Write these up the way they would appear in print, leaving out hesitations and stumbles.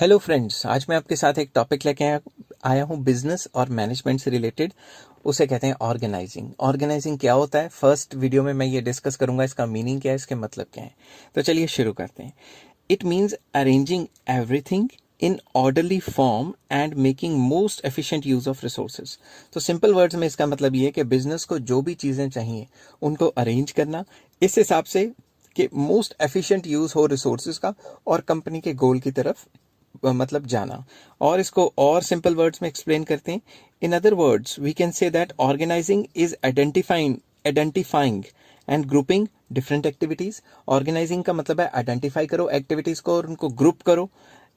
Hello friends, आज मैं आपके साथ एक टॉपिक लेके आया हूँ बिजनेस और मैनेजमेंट से रिलेटेड। उसे कहते हैं ऑर्गेनाइजिंग। ऑर्गेनाइजिंग क्या होता है, फर्स्ट वीडियो में मैं ये डिस्कस करूंगा, इसका मीनिंग क्या है, इसके मतलब क्या है। तो चलिए शुरू करते हैं। It means arranging everything in orderly form and making most efficient use of resources. तो सिंपल वर्ड्स में इसका मतलब ये है कि बिजनेस को जो भी चीज़ें चाहिए उनको अरेंज करना इस हिसाब से कि मोस्ट एफिशिएंट यूज हो रिसोर्सेज का और कंपनी के गोल की तरफ मतलब जाना। और इसको और सिंपल वर्ड्स में एक्सप्लेन करते हैं। In other words we can say that organising is identifying and grouping different activities. Organising का मतलब है आइडेंटिफाई करो एक्टिविटीज को और उनको ग्रुप करो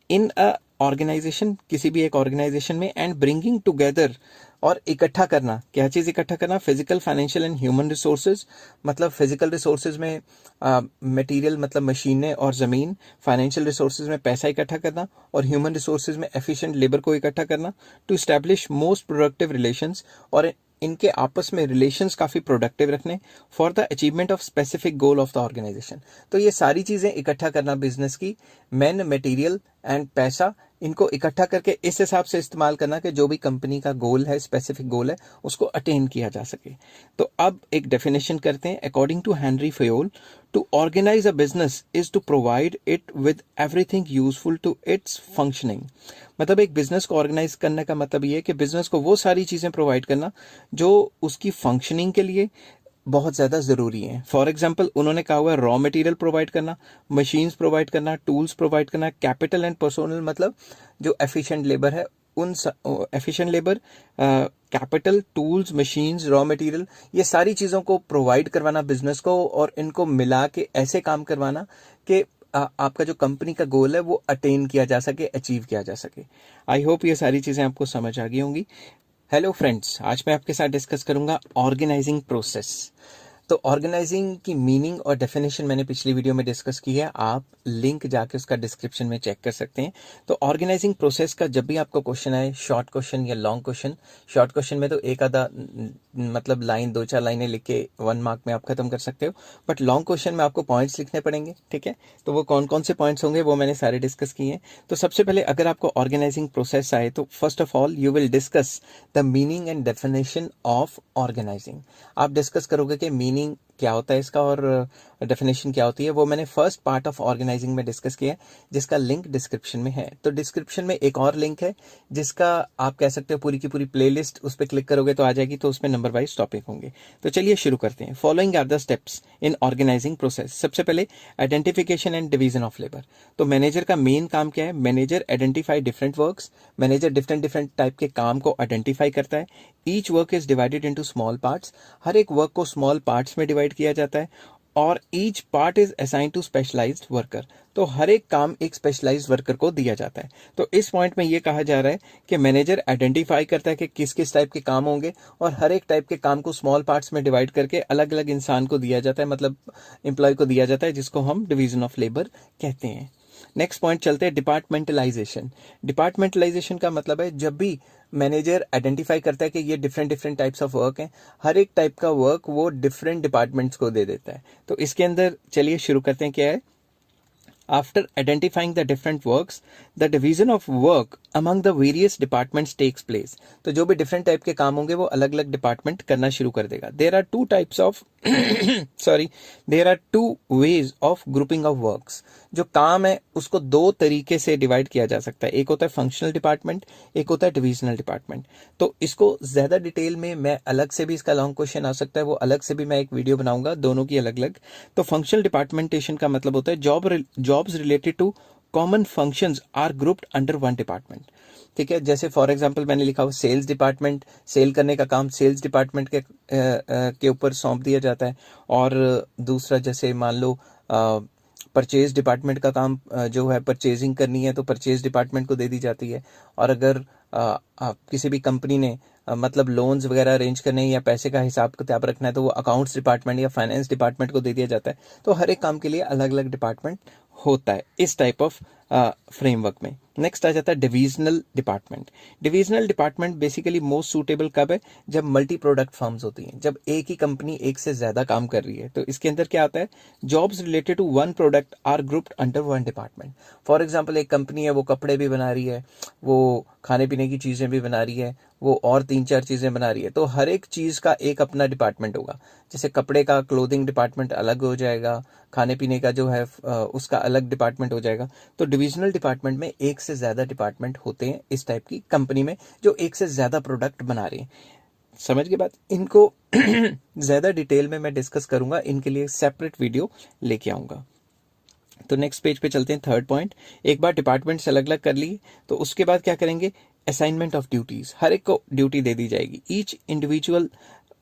इन अ ऑर्गेनाइजेशन, किसी भी एक ऑर्गेनाइजेशन में, एंड ब्रिंगिंग टुगेदर और इकट्ठा करना। क्या चीज इकट्ठा करना? Physical, financial and human resources. मतलब फिजिकल रिसोर्सेज में मटेरियल मतलब मशीनें और जमीन, फाइनेंशियल रिसोर्सेज में पैसा इकट्ठा करना और ह्यूमन रिसोर्सेज में एफिशिएंट लेबर को इकट्ठा करना to establish most productive relations. और इनके आपस में रिलेशंस काफी प्रोडक्टिव रखने for the achievement of specific goal of the organisation. तो ये सारी चीजें इकट्ठा करना बिजनेस की, मैन, मटेरियल एंड पैसा, इनको इकट्ठा करके इस हिसाब से इस्तेमाल करना कि जो भी कंपनी का गोल है, स्पेसिफिक गोल है, उसको अटेन किया जा सके। तो अब एक डेफिनेशन करते हैं। According to Henri Fayol, to organise a business is to provide it with everything useful to its functioning. मतलब एक बिजनेस को ऑर्गेनाइज करने का मतलब ये है कि बिजनेस को वो सारी चीजें प्रोवाइड करना जो उसकी फंक्शनिंग के लिए बहुत ज़्यादा ज़रूरी है। फॉर एग्जाम्पल उन्होंने कहा हुआ है रॉ मटेरियल प्रोवाइड करना, मशीन्स प्रोवाइड करना, टूल्स प्रोवाइड करना, कैपिटल एंड पर्सोनल मतलब जो एफिशिएंट लेबर है उन efficient labour, capital, tools, machines, raw material, ये सारी चीज़ों को प्रोवाइड करवाना बिजनेस को और इनको मिला के ऐसे काम करवाना कि आपका जो कंपनी का गोल है वो अटेन किया जा सके, अचीव किया जा सके। आई होप ये सारी चीज़ें आपको समझ आ गई होंगी। हेलो फ्रेंड्स, आज मैं आपके साथ डिस्कस करूंगा ऑर्गेनाइजिंग प्रोसेस। तो ऑर्गेनाइजिंग की मीनिंग और डेफिनेशन मैंने पिछली वीडियो में डिस्कस की है, आप लिंक जाके उसका डिस्क्रिप्शन में चेक कर सकते हैं। तो ऑर्गेनाइजिंग प्रोसेस का जब भी आपको क्वेश्चन आए, शॉर्ट क्वेश्चन या लॉन्ग क्वेश्चन, शॉर्ट क्वेश्चन में तो एक आधा मतलब लाइन, दो चार लाइनें लिख के 1 मार्क में आप खत्म कर सकते हो, बट लॉन्ग क्वेश्चन में आपको पॉइंट्स लिखने पड़ेंगे। ठीक है, तो वो कौन कौन से पॉइंट्स होंगे वो मैंने सारे डिस्कस किए हैं। तो सबसे पहले अगर आपको ऑर्गेनाइजिंग प्रोसेस आए तो first of all you will discuss the meaning and definition of organising. आप डिस्कस करोगे कि मीनिंग क्या होता है इसका और डेफिनेशन क्या होती है। वो मैंने फर्स्ट पार्ट ऑफ ऑर्गेनाइजिंग में डिस्कस किया है, जिसका लिंक डिस्क्रिप्शन में है। तो डिस्क्रिप्शन में एक और लिंक है जिसका आप कह सकते हो पूरी की पूरी प्लेलिस्ट, उस पर क्लिक करोगे तो आ जाएगी, तो उसमें नंबर वाइज टॉपिक होंगे। तो चलिए शुरू करते हैं। Following are the steps in organising process. सबसे पहले identification and division of labour. तो मैनेजर का मेन काम क्या है? Manager identify different works. Manager different different type के काम को आइडेंटिफाई करता है। Each work is divided into small parts. हर एक वर्क को स्मॉल पार्ट्स में डिवाइड किया जाता है और each part is assign to specialised worker. तो हर एक काम एक स्पेशलाइज्ड वर्कर को दिया जाता है। तो इस पॉइंट में ये कहा जा रहा है कि मैनेजर आइडेंटिफाई करता है कि किस किस टाइप के काम होंगे और हर एक टाइप के काम को स्मॉल पार्ट्स में डिवाइड करके अलग अलग इंसान को दिया जाता है, मतलब एम्प्लॉय को दिया जाता है, जिसको हम डिवीजन ऑफ लेबर कहते हैं। नेक्स्ट पॉइंट चलते हैं डिपार्टमेंटलाइजेशन। डिपार्टमेंटलाइजेशन का मतलब है जब भी मैनेजर आइडेंटिफाई करता है कि ये different different types of work हैं, हर एक टाइप का वर्क वो डिफरेंट डिपार्टमेंट्स को दे देता है। तो इसके अंदर चलिए शुरू करते हैं। क्या है? After identifying the different works, the division of work among the various departments takes place. तो जो भी different type के काम होंगे वो अलग अलग डिपार्टमेंट करना शुरू कर देगा। There are two types of there are two ways of grouping of works. जो काम है उसको दो तरीके से डिवाइड किया जा सकता है। एक होता है फंक्शनल डिपार्टमेंट, एक होता है डिविजनल डिपार्टमेंट। तो इसको ज्यादा डिटेल में मैं अलग से भी, इसका लॉन्ग क्वेश्चन आ सकता है, वो अलग से भी मैं एक वीडियो बनाऊंगा, दोनों की अलग अलग। तो फंक्शनल डिपार्टमेंटेशन का मतलब होता है jobs related to common functions are grouped under one department. ठीक है, जैसे फॉर एग्जांपल मैंने लिखा हुआ सेल्स डिपार्टमेंट, सेल करने का काम सेल्स डिपार्टमेंट के ऊपर सौंप दिया जाता है। और दूसरा जैसे मान लो परचेज डिपार्टमेंट का काम जो है परचेजिंग करनी है तो परचेज डिपार्टमेंट को दे दी जाती है। और अगर किसी भी कंपनी ने मतलब लोन्स वगैरह अरेंज करने या पैसे का हिसाब किताब रखना है तो वो अकाउंट्स डिपार्टमेंट या फाइनेंस डिपार्टमेंट को दे दिया जाता है। तो हर एक काम के लिए अलग अलग डिपार्टमेंट होता है इस टाइप ऑफ फ्रेमवर्क में। नेक्स्ट आ जाता है divisional department. Divisional department basically most suitable कब है, जब मल्टी प्रोडक्ट फर्म्स होती हैं, जब एक ही कंपनी एक से ज्यादा काम कर रही है। तो इसके अंदर क्या आता है, jobs related to one product are grouped under one department. For example एक कंपनी है, वो कपड़े भी बना रही है, वो खाने पीने की चीजें भी बना रही है, वो और 3-4 चीजें बना रही है, तो हर एक चीज का एक अपना डिपार्टमेंट होगा। जैसे कपड़े का क्लोथिंग डिपार्टमेंट अलग हो जाएगा, खाने पीने का जो है उसका अलग डिपार्टमेंट हो जाएगा। तो डिविजनल डिपार्टमेंट में एक से ज्यादा डिपार्टमेंट होते हैं इस टाइप की कंपनी में, जो एक से ज्यादा प्रोडक्ट बना रहे हैं। समझ के बाद इनको ज्यादा डिटेल में मैं डिस्कस करूंगा, इनके लिए सेपरेट वीडियो लेके आऊंगा। तो नेक्स्ट पेज पे चलते हैं, थर्ड पॉइंट। एक बार डिपार्टमेंट्स अलग अलग कर लिए तो उसके बाद क्या करेंगे, असाइनमेंट ऑफ ड्यूटीज। हर एक को ड्यूटी दे दी जाएगी। Each individual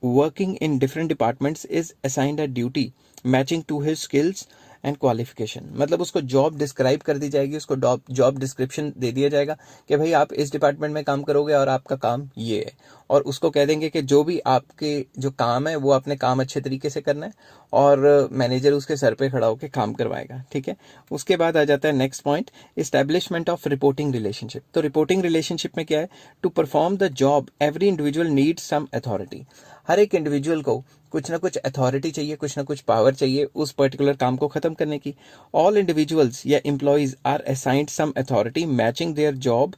working in different departments is assigned a duty matching to his skills and qualification. मतलब उसको जॉब डिस्क्राइब कर दी जाएगी, उसको जॉब डिस्क्रिप्शन दे दिया जाएगा कि भाई आप इस डिपार्टमेंट में काम करोगे और आपका काम ये है, और उसको कह देंगे कि जो भी आपके जो काम है वो अपने काम अच्छे तरीके से करना है, और मैनेजर उसके सर पे खड़ा होकर काम करवाएगा। ठीक है। उसके बाद आ जाता है next point, establishment of reporting relationship. तो रिपोर्टिंग रिलेशनशिप में क्या है, to perform the job every individual needs some authority. हर एक इंडिविजुअल को कुछ ना कुछ अथॉरिटी चाहिए, कुछ ना कुछ पावर चाहिए उस पर्टिकुलर काम को खत्म करने की। ऑल इंडिविजुअल्स या employees are assigned some authority matching their job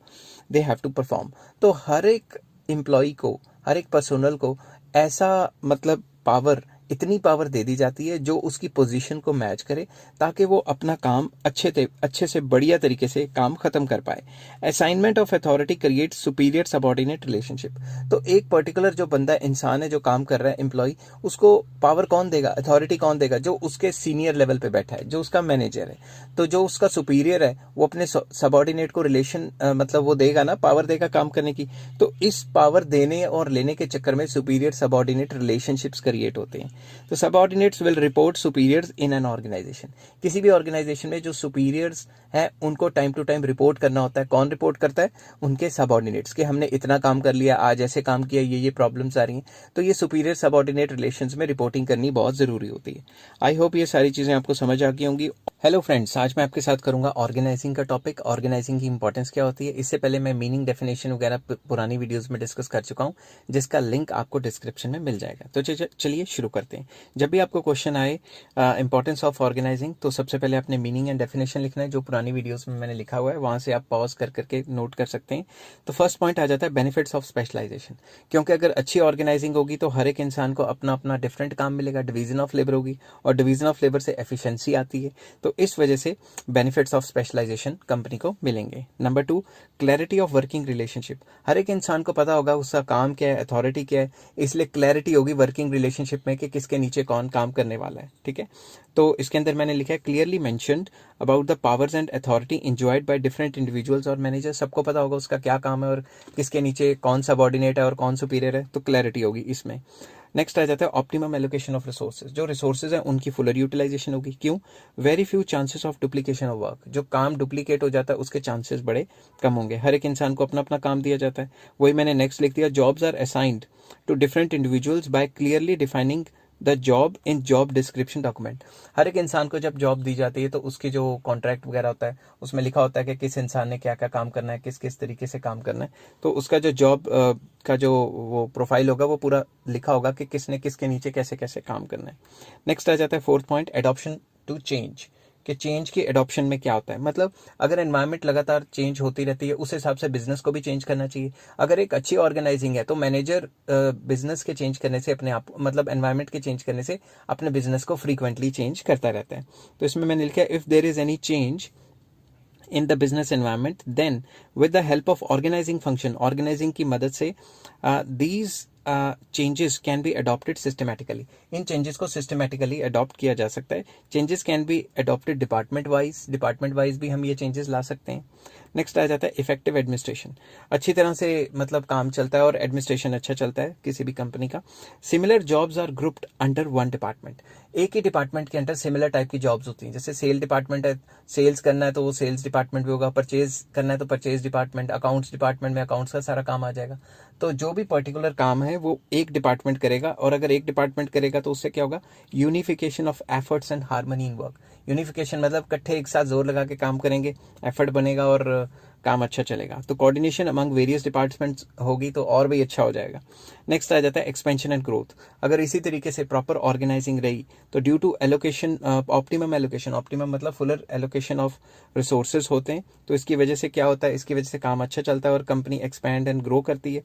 they have to perform. तो हर एक एम्प्लॉय को, हर एक पर्सोनल को ऐसा मतलब पावर, इतनी पावर दे दी जाती है जो उसकी पोजीशन को मैच करे, ताकि वो अपना काम अच्छे से बढ़िया तरीके से काम खत्म कर पाए। Assignment of authority create superior subordinate relationship. तो एक पर्टिकुलर जो बंदा इंसान है जो काम कर रहा है, एम्प्लॉय, उसको पावर कौन देगा, अथॉरिटी कौन देगा, जो उसके सीनियर लेवल पे बैठा है, जो उसका मैनेजर है। तो जो उसका सुपीरियर है वो अपने सबऑर्डिनेट को रिलेशन मतलब वो देगा ना, पावर देगा काम करने की। तो इस पावर देने और लेने के चक्कर में सुपीरियर सबऑर्डिनेट रिलेशनशिप्स क्रिएट होते हैं। तो subordinates will report superiors in an organisation. किसी भी ऑर्गेनाइजेशन में जो सुपीरियर्स हैं उनको टाइम टू टाइम रिपोर्ट करना होता है। कौन रिपोर्ट करता है, उनके सबऑर्डिनेट्स, कि हमने इतना काम कर लिया, आज ऐसे काम किया, ये प्रॉब्लम्स आ रही हैं। तो ये सुपीरियर सबऑर्डिनेट रिलेशंस में रिपोर्टिंग करनी बहुत जरूरी होती है। आई होप ये सारी चीजें आपको समझ आ गई होंगी। हेलो फ्रेंड्स, आज मैं आपके साथ करूंगा ऑर्गेनाइजिंग का टॉपिक। ऑर्गेनाइजिंग की इंपॉर्टेंस क्या होती है, इससे पहले मैं मीनिंग, डेफिनेशन वगैरह पुरानी वीडियोस में डिस्कस कर चुका हूं, जिसका लिंक आपको डिस्क्रिप्शन में मिल जाएगा। तो चलिए शुरू करते हैं। जब भी आपको क्वेश्चन आए इंपॉर्टेंस ऑफ ऑर्गेनाइजिंग, तो सबसे पहले आपने मीनिंग एंड डेफिनेशन लिखना है, जो पुरानी वीडियोस में मैंने लिखा हुआ है, वहां से आप पॉज कर करके नोट कर सकते हैं। तो फर्स्ट पॉइंट आ जाता है बेनिफिट्स ऑफ स्पेशलाइजेशन। क्योंकि अगर अच्छी ऑर्गेनाइजिंग होगी तो हर एक इंसान को अपना अपना डिफरेंट काम मिलेगा, डिवीजन ऑफ लेबर होगी, और डिवीजन ऑफ लेबर से एफिशिएंसी आती है। तो इस वजह से बेनिफिट्स ऑफ स्पेशलाइजेशन कंपनी को मिलेंगे। Number 2, clarity of working relationship. हर एक इंसान को पता होगा उसका काम क्या है, अथॉरिटी क्या है, इसलिए क्लैरिटी होगी वर्किंग रिलेशनशिप में कि किसके नीचे कौन काम करने वाला है। ठीक है। तो इसके अंदर मैंने लिखा है clearly mentioned about the powers and authority enjoyed by different individuals और मैनेजर। सबको पता होगा उसका क्या काम है और किसके नीचे कौन सबऑर्डिनेट है और कौन सुपीरियर है, तो क्लैरिटी होगी इसमें। नेक्स्ट आ जाता है ऑप्टिमम एलोकेशन ऑफ रिसोर्सेज। जो रिसोर्सेज है उनकी फुलर यूटिलाइजेशन होगी। क्यों, very few chances of duplication of work. जो काम डुप्लीकेट हो जाता है उसके चांसेस बड़े कम होंगे। हर एक इंसान को अपना अपना काम दिया जाता है। वही मैंने नेक्स्ट लिख दिया, jobs are assigned to different individuals by clearly defining the job in job description document. हर एक इंसान को जब जॉब दी जाती है तो उसकी जो कॉन्ट्रैक्ट वगैरह होता है उसमें लिखा होता है कि किस इंसान ने क्या क्या काम करना है, किस किस तरीके से काम करना है। तो उसका जो जॉब का जो वो प्रोफाइल होगा वो पूरा लिखा होगा कि किसने किसके नीचे कैसे कैसे काम करना है। नेक्स्ट आ जाता है fourth point, adoption to change. कि चेंज की एडॉप्शन में क्या होता है, मतलब अगर एनवायरनमेंट लगातार चेंज होती रहती है उस हिसाब से बिजनेस को भी चेंज करना चाहिए। अगर एक अच्छी ऑर्गेनाइजिंग है तो मैनेजर बिजनेस के चेंज करने से, अपने आप मतलब एनवायरनमेंट के चेंज करने से अपने बिजनेस को फ्रीक्वेंटली चेंज करता रहता है। तो इसमें मैंने लिखा है, if there is any change in the business environment, then with the help of organizing function, organizing की मदद से these changes can be adopted systematically. In changes को systematically adopt किया जा सकता है। changes can be adopted department wise भी हम ये changes ला सकते हैं। नेक्स्ट आ जाता है इफेक्टिव एडमिनिस्ट्रेशन। अच्छी तरह से मतलब काम चलता है और एडमिनिस्ट्रेशन अच्छा चलता है किसी भी कंपनी का। Similar jobs are grouped under one department. एक ही डिपार्टमेंट के अंडर सिमिलर टाइप की जॉब्स होती हैं। जैसे सेल डिपार्टमेंट है, सेल्स करना है तो वो सेल्स डिपार्टमेंट भी होगा, परचेज करना है तो परचेज डिपार्टमेंट, अकाउंट्स डिपार्टमेंट में अकाउंट्स का सारा काम आ जाएगा। तो जो भी पर्टिकुलर काम है वो एक डिपार्टमेंट करेगा, और अगर एक डिपार्टमेंट करेगा तो उससे क्या होगा, unification of efforts and harmony in work. Unification मतलब इकट्ठे एक साथ जोर लगा के काम करेंगे, एफर्ट बनेगा और काम अच्छा चलेगा। तो कोऑर्डिनेशन अमंग वेरियस डिपार्टमेंट्स होगी तो और भी अच्छा हो जाएगा। नेक्स्ट आ जाता है एक्सपेंशन एंड ग्रोथ। अगर इसी तरीके से प्रॉपर ऑर्गेनाइजिंग रही तो due to allocation, optimum allocation, optimum मतलब फुलर एलोकेशन ऑफ रिसोर्सेज होते हैं, तो इसकी वजह से क्या होता है, इसकी वजह से काम अच्छा चलता है और कंपनी एक्सपैंड एंड ग्रो करती है।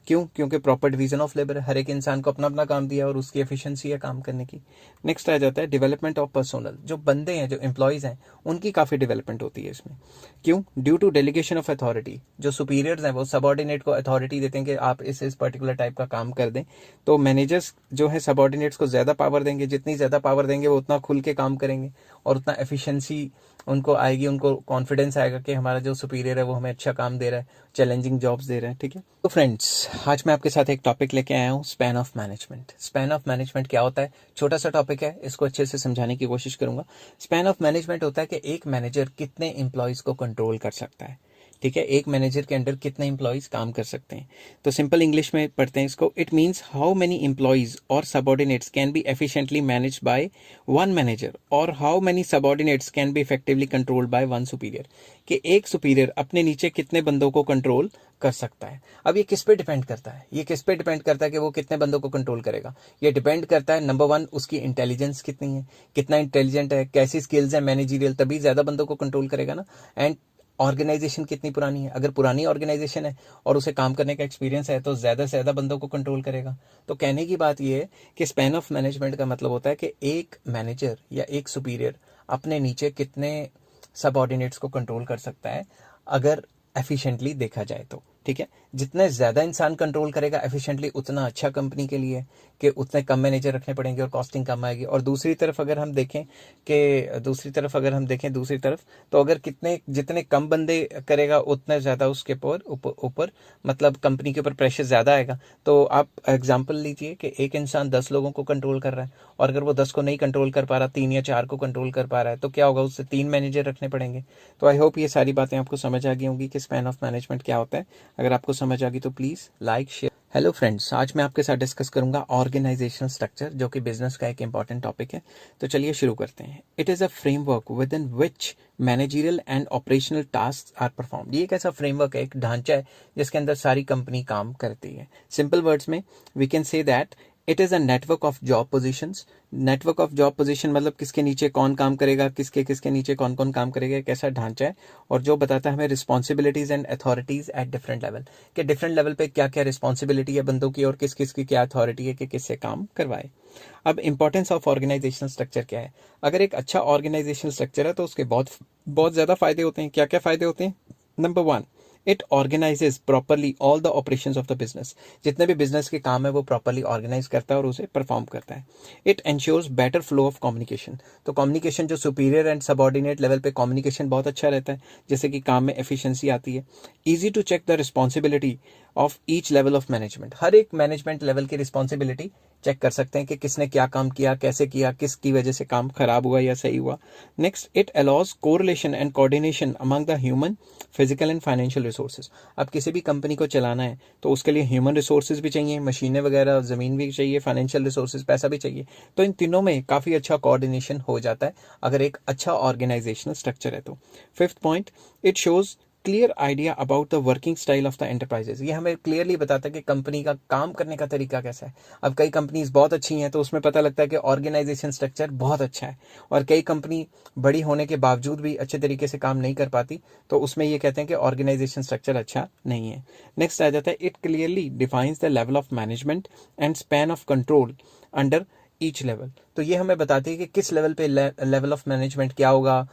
क्यों? क्योंकि प्रॉपर डिवीजन ऑफ लेबर है, हर एक इंसान को अपना अपना काम दिया और उसकी एफिशिएंसी है काम करने की। नेक्स्ट आ जाता है डेवलपमेंट ऑफ पर्सोनल। जो बंदे हैं, जो एम्प्लॉयज हैं, उनकी काफ़ी डेवलपमेंट होती है इसमें। क्यों? Due to delegation of authority. जो सुपीरियर्स हैं वो सबॉर्डिनेट को अथॉरिटी देते हैं कि आप इस पर्टिकुलर टाइप का काम कर दें। तो मैनेजर्स जो है सबॉर्डिनेट्स को ज़्यादा पावर देंगे, जितनी ज़्यादा पावर देंगे वो उतना खुल के काम करेंगे और उतना एफिशिएंसी उनको आएगी, उनको कॉन्फिडेंस आएगा कि हमारा जो सुपीरियर है वो हमें अच्छा काम दे रहा है, चैलेंजिंग जॉब्स दे रहा है। ठीक है, तो फ्रेंड्स आज मैं आपके साथ एक टॉपिक लेके आया हूँ, span of management. Span of management क्या होता है? छोटा सा टॉपिक है, इसको अच्छे से समझाने की कोशिश करूंगा। स्पैन ऑफ मैनेजमेंट होता है कि एक मैनेजर कितने एम्प्लॉयज को कंट्रोल कर सकता है। ठीक है, एक मैनेजर के अंडर कितने एम्प्लॉयज काम कर सकते हैं। तो सिंपल इंग्लिश में पढ़ते हैं इसको। It means how many employees और subordinates can be efficiently managed by one manager और how many subordinates can be effectively controlled by one superior. कि एक सुपीरियर अपने नीचे कितने बंदों को कंट्रोल कर सकता है। अब ये किस पे डिपेंड करता है? ये किस पे डिपेंड करता है कि वो कितने बंदों को कंट्रोल करेगा? ये डिपेंड करता है नंबर 1 उसकी इंटेलिजेंस कितनी है, कितना इंटेलिजेंट है, कैसी स्किल्स है मैनेजरियल, तभी ज्यादा बंदों को कंट्रोल करेगा ना। एंड ऑर्गेनाइजेशन कितनी पुरानी है। अगर पुरानी ऑर्गेनाइजेशन है और उसे काम करने का एक्सपीरियंस है तो ज्यादा से ज्यादा बंदों को कंट्रोल करेगा। तो कहने की बात यह है कि स्पैन ऑफ मैनेजमेंट का मतलब होता है कि एक मैनेजर या एक सुपीरियर अपने नीचे कितने सबऑर्डिनेट्स को कंट्रोल कर सकता है, अगर एफिशिएंटली देखा जाए तो। ठीक है, जितने ज्यादा इंसान कंट्रोल करेगा एफिशिएंटली उतना अच्छा कंपनी के लिए, कि उतने कम मैनेजर रखने पड़ेंगे और कॉस्टिंग कम आएगी। और दूसरी तरफ अगर हम देखें दूसरी तरफ तो अगर जितने कम बंदे करेगा उतने ज्यादा उसके ऊपर मतलब कंपनी के ऊपर प्रेशर ज्यादा आएगा। तो आप एग्जांपल लीजिए कि एक इंसान 10 लोगों को कंट्रोल कर रहा है और अगर वो 10 को नहीं कंट्रोल कर पा रहा, 3 या 4 को कंट्रोल कर पा रहा है, तो क्या होगा, उससे 3 मैनेजर रखने पड़ेंगे। तो आई होप ये सारी बातें आपको समझ आ गई होंगी कि स्पैन ऑफ मैनेजमेंट क्या होता है। अगर आपको समझ आ गई तो please like share. Hello friends, आज मैं आपके साथ डिस्कस करूंगा ऑर्गेनाइजेशनल स्ट्रक्चर, जो कि बिजनेस का एक इंपॉर्टेंट टॉपिक है। तो चलिए शुरू करते हैं। It is a framework within which managerial and operational task are perform. ये एक ऐसा फ्रेमवर्क है, एक ढांचा है जिसके अंदर सारी कंपनी काम करती है। सिंपल वर्ड्स में we can say that it is a network of job positions. Network of job position मतलब किसके नीचे कौन काम करेगा, किसके किसके नीचे कौन कौन काम करेगा, एक ऐसा ढांचा है। और जो बताता है हमें responsibilities and authorities eight different level, कि डिफरेंट लेवल पे क्या क्या रिस्पॉन्सिबिलिटी है बंदों की और किस किस की क्या अथॉरिटी है कि किससे काम करवाए। अब इंपॉर्टेंस ऑफ ऑर्गेनाइजेशनल स्ट्रक्चर क्या है? अगर एक अच्छा ऑर्गेनाइजेशनल स्ट्रक्चर है तो उसके बहुत बहुत ज्यादा फायदे होते हैं। क्या क्या फायदे होते हैं? Number 1, it organises properly all the operations of the business. जितने भी बिजनेस के काम है वो प्रॉपरली ऑर्गेनाइज करता है और उसे परफॉर्म करता है। It ensures better flow of communication. तो कम्युनिकेशन जो सुपीरियर एंड सबऑर्डिनेट लेवल पे कम्युनिकेशन बहुत अच्छा रहता है, जैसे कि काम में एफिशिएंसी आती है। Easy to check the responsibility of each level of management. हर एक मैनेजमेंट लेवल की रिस्पॉन्सिबिलिटी चेक कर सकते हैं कि किसने क्या काम किया, कैसे किया, किसकी वजह से काम खराब हुआ या सही हुआ। Next, it allows correlation and coordination among the human, physical and financial resources. अब किसी भी कंपनी को चलाना है तो उसके लिए ह्यूमन रिसोर्सेज भी चाहिए, मशीनें वगैरह, जमीन भी चाहिए, फाइनेंशियल रिसोर्सेज, पैसा भी चाहिए। तो इन तीनों में काफी अच्छा कोऑर्डिनेशन हो जाता है अगर एक अच्छा ऑर्गेनाइजेशनल स्ट्रक्चर है तो। Fifth point, it shows clear idea about the working style of the enterprises. ये हमें क्लियरली बताता है कि कंपनी का काम करने का तरीका कैसा है। अब कई कंपनीज बहुत अच्छी हैं तो उसमें पता लगता है कि ऑर्गेनाइजेशन स्ट्रक्चर बहुत अच्छा है, और कई कंपनी बड़ी होने के बावजूद भी अच्छे तरीके से काम नहीं कर पाती, तो उसमें ये कहते हैं कि ऑर्गेनाइजेशन स्ट्रक्चर अच्छा नहीं है। नेक्स्ट आ जाता है, it clearly defines the level of management and span of control under each level. तो ये हमें बताती है कि किस लेवल पे लेवल ऑफ मैनेजमेंट क्या होगा,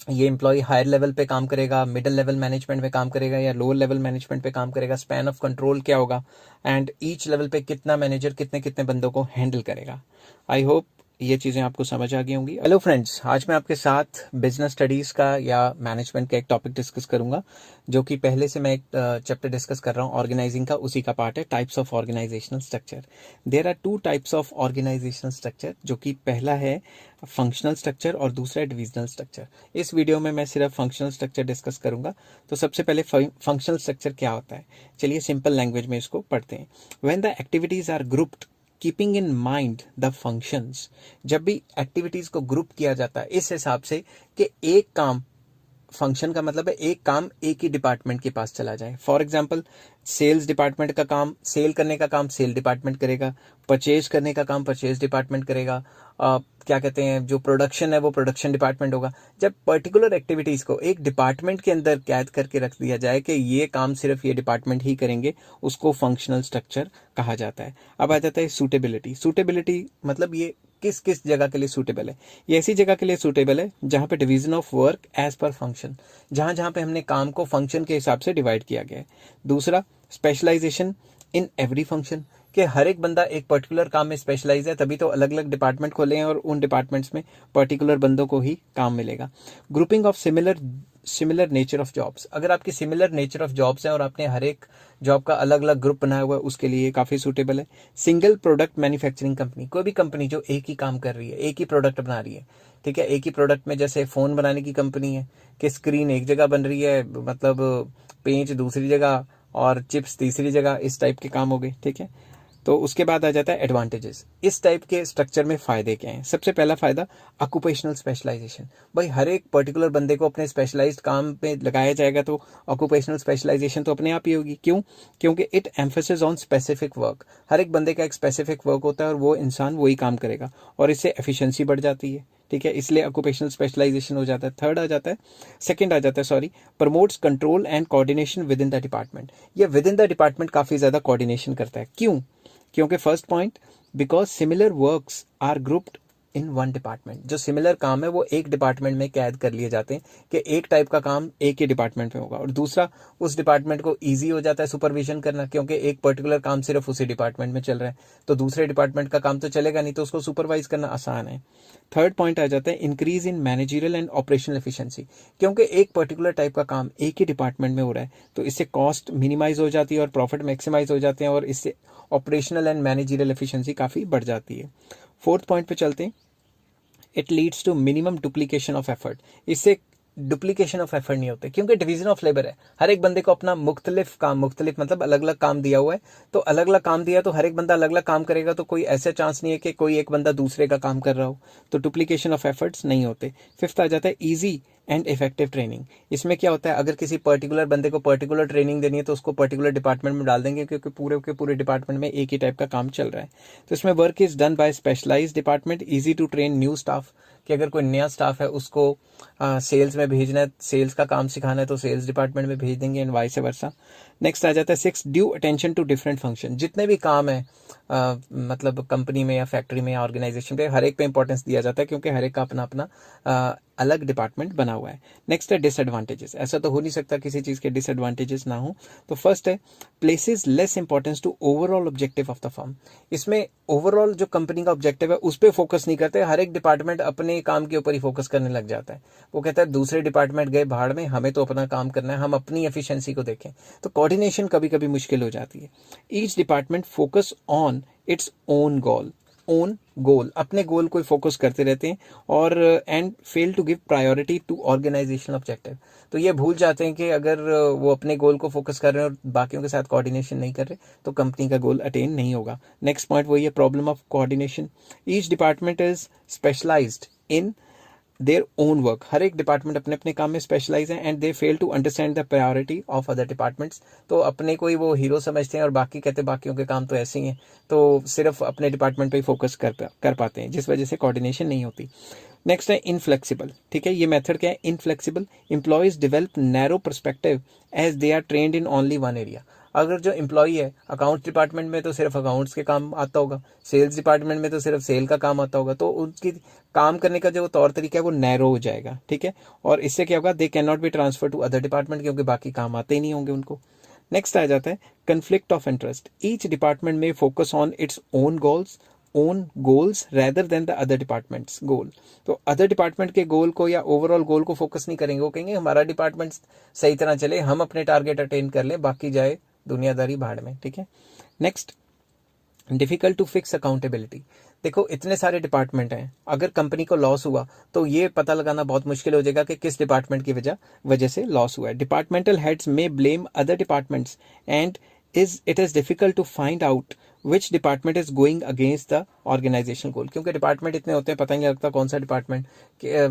ये एम्प्लॉय हायर लेवल पे काम करेगा, मिडिल लेवल मैनेजमेंट पे काम करेगा या लोअर लेवल मैनेजमेंट पे काम करेगा, स्पैन ऑफ कंट्रोल क्या होगा, एंड ईच लेवल पे कितना मैनेजर कितने कितने बंदों को हैंडल करेगा। आई होप ये चीजें आपको समझ आ गई होंगी। हेलो फ्रेंड्स, आज मैं आपके साथ बिजनेस स्टडीज का या मैनेजमेंट का एक टॉपिक डिस्कस करूंगा, जो कि पहले से मैं एक चैप्टर डिस्कस कर रहा हूँ ऑर्गेनाइजिंग का, उसी का पार्ट है, types of organisational structure. There are 2 types of organisational structure, जो कि पहला है फंक्शनल स्ट्रक्चर और दूसरा है डिविजनल स्ट्रक्चर। इस वीडियो में मैं सिर्फ फंक्शनल स्ट्रक्चर डिस्कस करूंगा। तो सबसे पहले फंक्शनल स्ट्रक्चर क्या होता है, चलिए सिंपल लैंग्वेज में इसको पढ़ते हैं। When the activities are grouped keeping in mind the functions. जब भी एक्टिविटीज को ग्रुप किया जाता है इस हिसाब से कि एक काम फंक्शन का मतलब है एक काम एक ही डिपार्टमेंट के पास चला जाए। फॉर एग्जांपल सेल्स डिपार्टमेंट का काम, सेल करने का काम सेल डिपार्टमेंट करेगा, परचेज करने का काम परचेज डिपार्टमेंट करेगा, क्या कहते हैं जो प्रोडक्शन है वो प्रोडक्शन डिपार्टमेंट होगा। जब पर्टिकुलर एक्टिविटीज़ को एक डिपार्टमेंट के अंदर कैद करके रख दिया जाए कि ये काम सिर्फ ये डिपार्टमेंट ही करेंगे, उसको फंक्शनल स्ट्रक्चर कहा जाता है। अब आ जाता है सूटेबिलिटी। सूटेबिलिटी मतलब ये किस किस जगह के लिए सूटेबल है। ये ऐसी जगह के लिए सूटेबल है जहाँ पे division of work as per function, जहाँ जहाँ पे हमने काम को फंक्शन के हिसाब से डिवाइड किया गया है। दूसरा, स्पेशलाइजेशन इन एवरी फंक्शन, कि हर एक बंदा एक पर्टिकुलर काम में स्पेशलाइज है, तभी तो अलग अलग डिपार्टमेंट खोले हैं और उन डिपार्टमेंट्स में पर्टिकुलर बंदों को ही काम मिलेगा। Grouping of similar nature of jobs, अगर आपकी सिमिलर नेचर ऑफ जॉब्स हैं और आपने हर एक जॉब का अलग अलग ग्रुप बनाया हुआ है, उसके लिए काफ़ी सूटेबल है। सिंगल प्रोडक्ट मैन्युफैक्चरिंग कंपनी, कोई भी कंपनी जो एक ही काम कर रही है, एक ही प्रोडक्ट बना रही है, ठीक है, एक ही प्रोडक्ट में, जैसे फ़ोन बनाने की कंपनी है कि स्क्रीन एक जगह बन रही है, मतलब पेंच दूसरी जगह और चिप्स तीसरी जगह, इस टाइप के काम हो गए, ठीक है। तो उसके बाद आ जाता है एडवांटेजेस। इस टाइप के स्ट्रक्चर में फ़ायदे क्या हैं। सबसे पहला फ़ायदा ऑक्यूपेशनल स्पेशलाइजेशन। भाई हर एक पर्टिकुलर बंदे को अपने स्पेशलाइज्ड काम पे लगाया जाएगा तो ऑक्यूपेशनल स्पेशलाइजेशन तो अपने आप ही होगी। क्यों? क्योंकि it emphasis on specific work. हर एक बंदे का एक स्पेसिफिक वर्क होता है और वो इंसान वही काम करेगा और इससे एफिशिएंसी बढ़ जाती है, ठीक है, इसलिए ऑक्यूपेशनल स्पेशलाइजेशन हो जाता है। सेकंड आ जाता है promotes control and coordination within the department. ये विद इन द डिपार्टमेंट काफ़ी ज़्यादा कोऑर्डिनेशन करता है। क्यों? क्योंकि first point, because similar works are grouped in one department. जो सिमिलर काम है वो एक डिपार्टमेंट में कैद कर लिए जाते हैं कि एक टाइप का काम एक ही डिपार्टमेंट में होगा। और दूसरा, उस डिपार्टमेंट को ईजी हो जाता है सुपरविजन करना, क्योंकि एक पर्टिकुलर काम सिर्फ उसी डिपार्टमेंट में चल रहा है तो दूसरे डिपार्टमेंट का काम तो चलेगा नहीं, तो उसको सुपरवाइज करना आसान है। थर्ड पॉइंट आ जाता है increase in managerial and operational efficiency. क्योंकि एक पर्टिकुलर टाइप का काम एक ही डिपार्टमेंट में हो रहा है तो इससे कॉस्ट मिनिमाइज हो जाती है और प्रॉफिट मैक्सिमाइज हो जाते हैं और इससे ऑपरेशनल एंड मैनेजरियल एफिशिएंसी काफ़ी बढ़ जाती है। फोर्थ पॉइंट पे चलते हैं, it leads to minimum duplication of effort. इससे डुप्लीकेशन ऑफ एफर्ट नहीं होते क्योंकि डिवीजन ऑफ लेबर है। हर एक बंदे को अपना मुख्तलिफ काम, मुख्तलिफ मतलब अलग अलग काम दिया हुआ है, तो अलग अलग काम दिया तो हर एक बंदा अलग अलग काम करेगा, तो कोई ऐसा चांस नहीं है कि कोई एक बंदा दूसरे का काम कर रहा हो, तो डुप्लीकेशन ऑफ एफर्ट्स नहीं होते। फिफ्थ आ जाता है ईजी एंड इफेक्टिव ट्रेनिंग। इसमें क्या होता है, अगर किसी पर्टिकुलर बंदे को पर्टिकुलर ट्रेनिंग देनी है तो उसको पर्टिकुलर डिपार्टमेंट में डाल देंगे क्योंकि पूरे के पूरे डिपार्टमेंट में एक ही टाइप का काम चल रहा है। तो इसमें work is done by specialised department, easy to train new staff, कि अगर कोई नया स्टाफ है उसको सेल्स में भेजना है, सेल्स का काम सिखाना है तो सेल्स डिपार्टमेंट में भेज देंगे एंड वाइस वर्सा। नेक्स्ट आ जाता है six, due attention to different function. जितने भी काम है मतलब कंपनी में या फैक्ट्री में या ऑर्गेनाइजेशन पे, हर एक पे इंपॉर्टेंस दिया जाता है क्योंकि हर एक का अपना अपना अलग डिपार्टमेंट बना हुआ है। नेक्स्ट है डिसएडवांटेजेस। ऐसा तो हो नहीं सकता किसी चीज़ के डिसएडवांटेजेस ना हो। तो फर्स्ट है places less importance to overall objective of the firm. इसमें ओवरऑल जो कंपनी का ऑब्जेक्टिव है उस पर फोकस नहीं करते, हर एक डिपार्टमेंट अपने काम के ऊपर ही फोकस करने लग जाता है। वो कहता है दूसरे डिपार्टमेंट गए भाड़ में, हमें तो अपना काम करना है, हम अपनी एफिशिएंसी को देखें, तो कोऑर्डिनेशन कभी कभी मुश्किल हो जाती है। Each department focus on its own goal, अपने गोल को फोकस करते रहते हैं और and fail to give priority to organisational objective. तो ये भूल जाते हैं कि अगर वो अपने गोल को फोकस कर रहे हैं और बाकियों के साथ कोऑर्डिनेशन नहीं कर रहे तो कंपनी का गोल अटेन नहीं होगा। नेक्स्ट पॉइंट वही है problem of coordination. Each department is specialised in their own work. हर एक डिपार्टमेंट अपने अपने काम में स्पेशलाइज है and they fail to understand the priority of other departments. तो अपने को ही वो हीरो समझते हैं और बाकी कहते हैं बाकियों के काम तो ऐसे ही हैं, तो सिर्फ अपने डिपार्टमेंट पे ही फोकस कर पाते हैं, जिस वजह से कोऑर्डिनेशन नहीं होती। नेक्स्ट है इनफ्लेक्सिबल। ठीक है, ये मेथड क्या है, inflexible. Employees develop narrow perspective as they are trained in only one area. अगर जो एम्प्लॉई है अकाउंट्स डिपार्टमेंट में तो सिर्फ अकाउंट्स के काम आता होगा, सेल्स डिपार्टमेंट में तो सिर्फ सेल का काम आता होगा, तो उनकी काम करने का जो तौर तरीका है वो नैरो हो जाएगा। ठीक है, और इससे क्या होगा, they can not be transfer to other department क्योंकि बाकी काम आते ही नहीं होंगे उनको। नेक्स्ट आ जाता है conflict of interest. Each department में focus on its own goals rather than the other departments goal. तो अदर डिपार्टमेंट के गोल को या ओवरऑल गोल को फोकस नहीं करेंगे, वो कहेंगे हमारा डिपार्टमेंट सही तरह चले, हम अपने टारगेट अटेन कर लें, बाकी जाए दुनियादारी भाड़ में। ठीक है, next difficult to fix accountability. देखो इतने सारे डिपार्टमेंट हैं, अगर कंपनी को लॉस हुआ तो ये पता लगाना बहुत मुश्किल हो जाएगा कि किस डिपार्टमेंट की वजह से लॉस हुआ है। डिपार्टमेंटल हेड्स में blame other departments and it is difficult to find out which department is going against the organisation goal, क्योंकि डिपार्टमेंट इतने होते हैं पता नहीं लगता कौन सा डिपार्टमेंट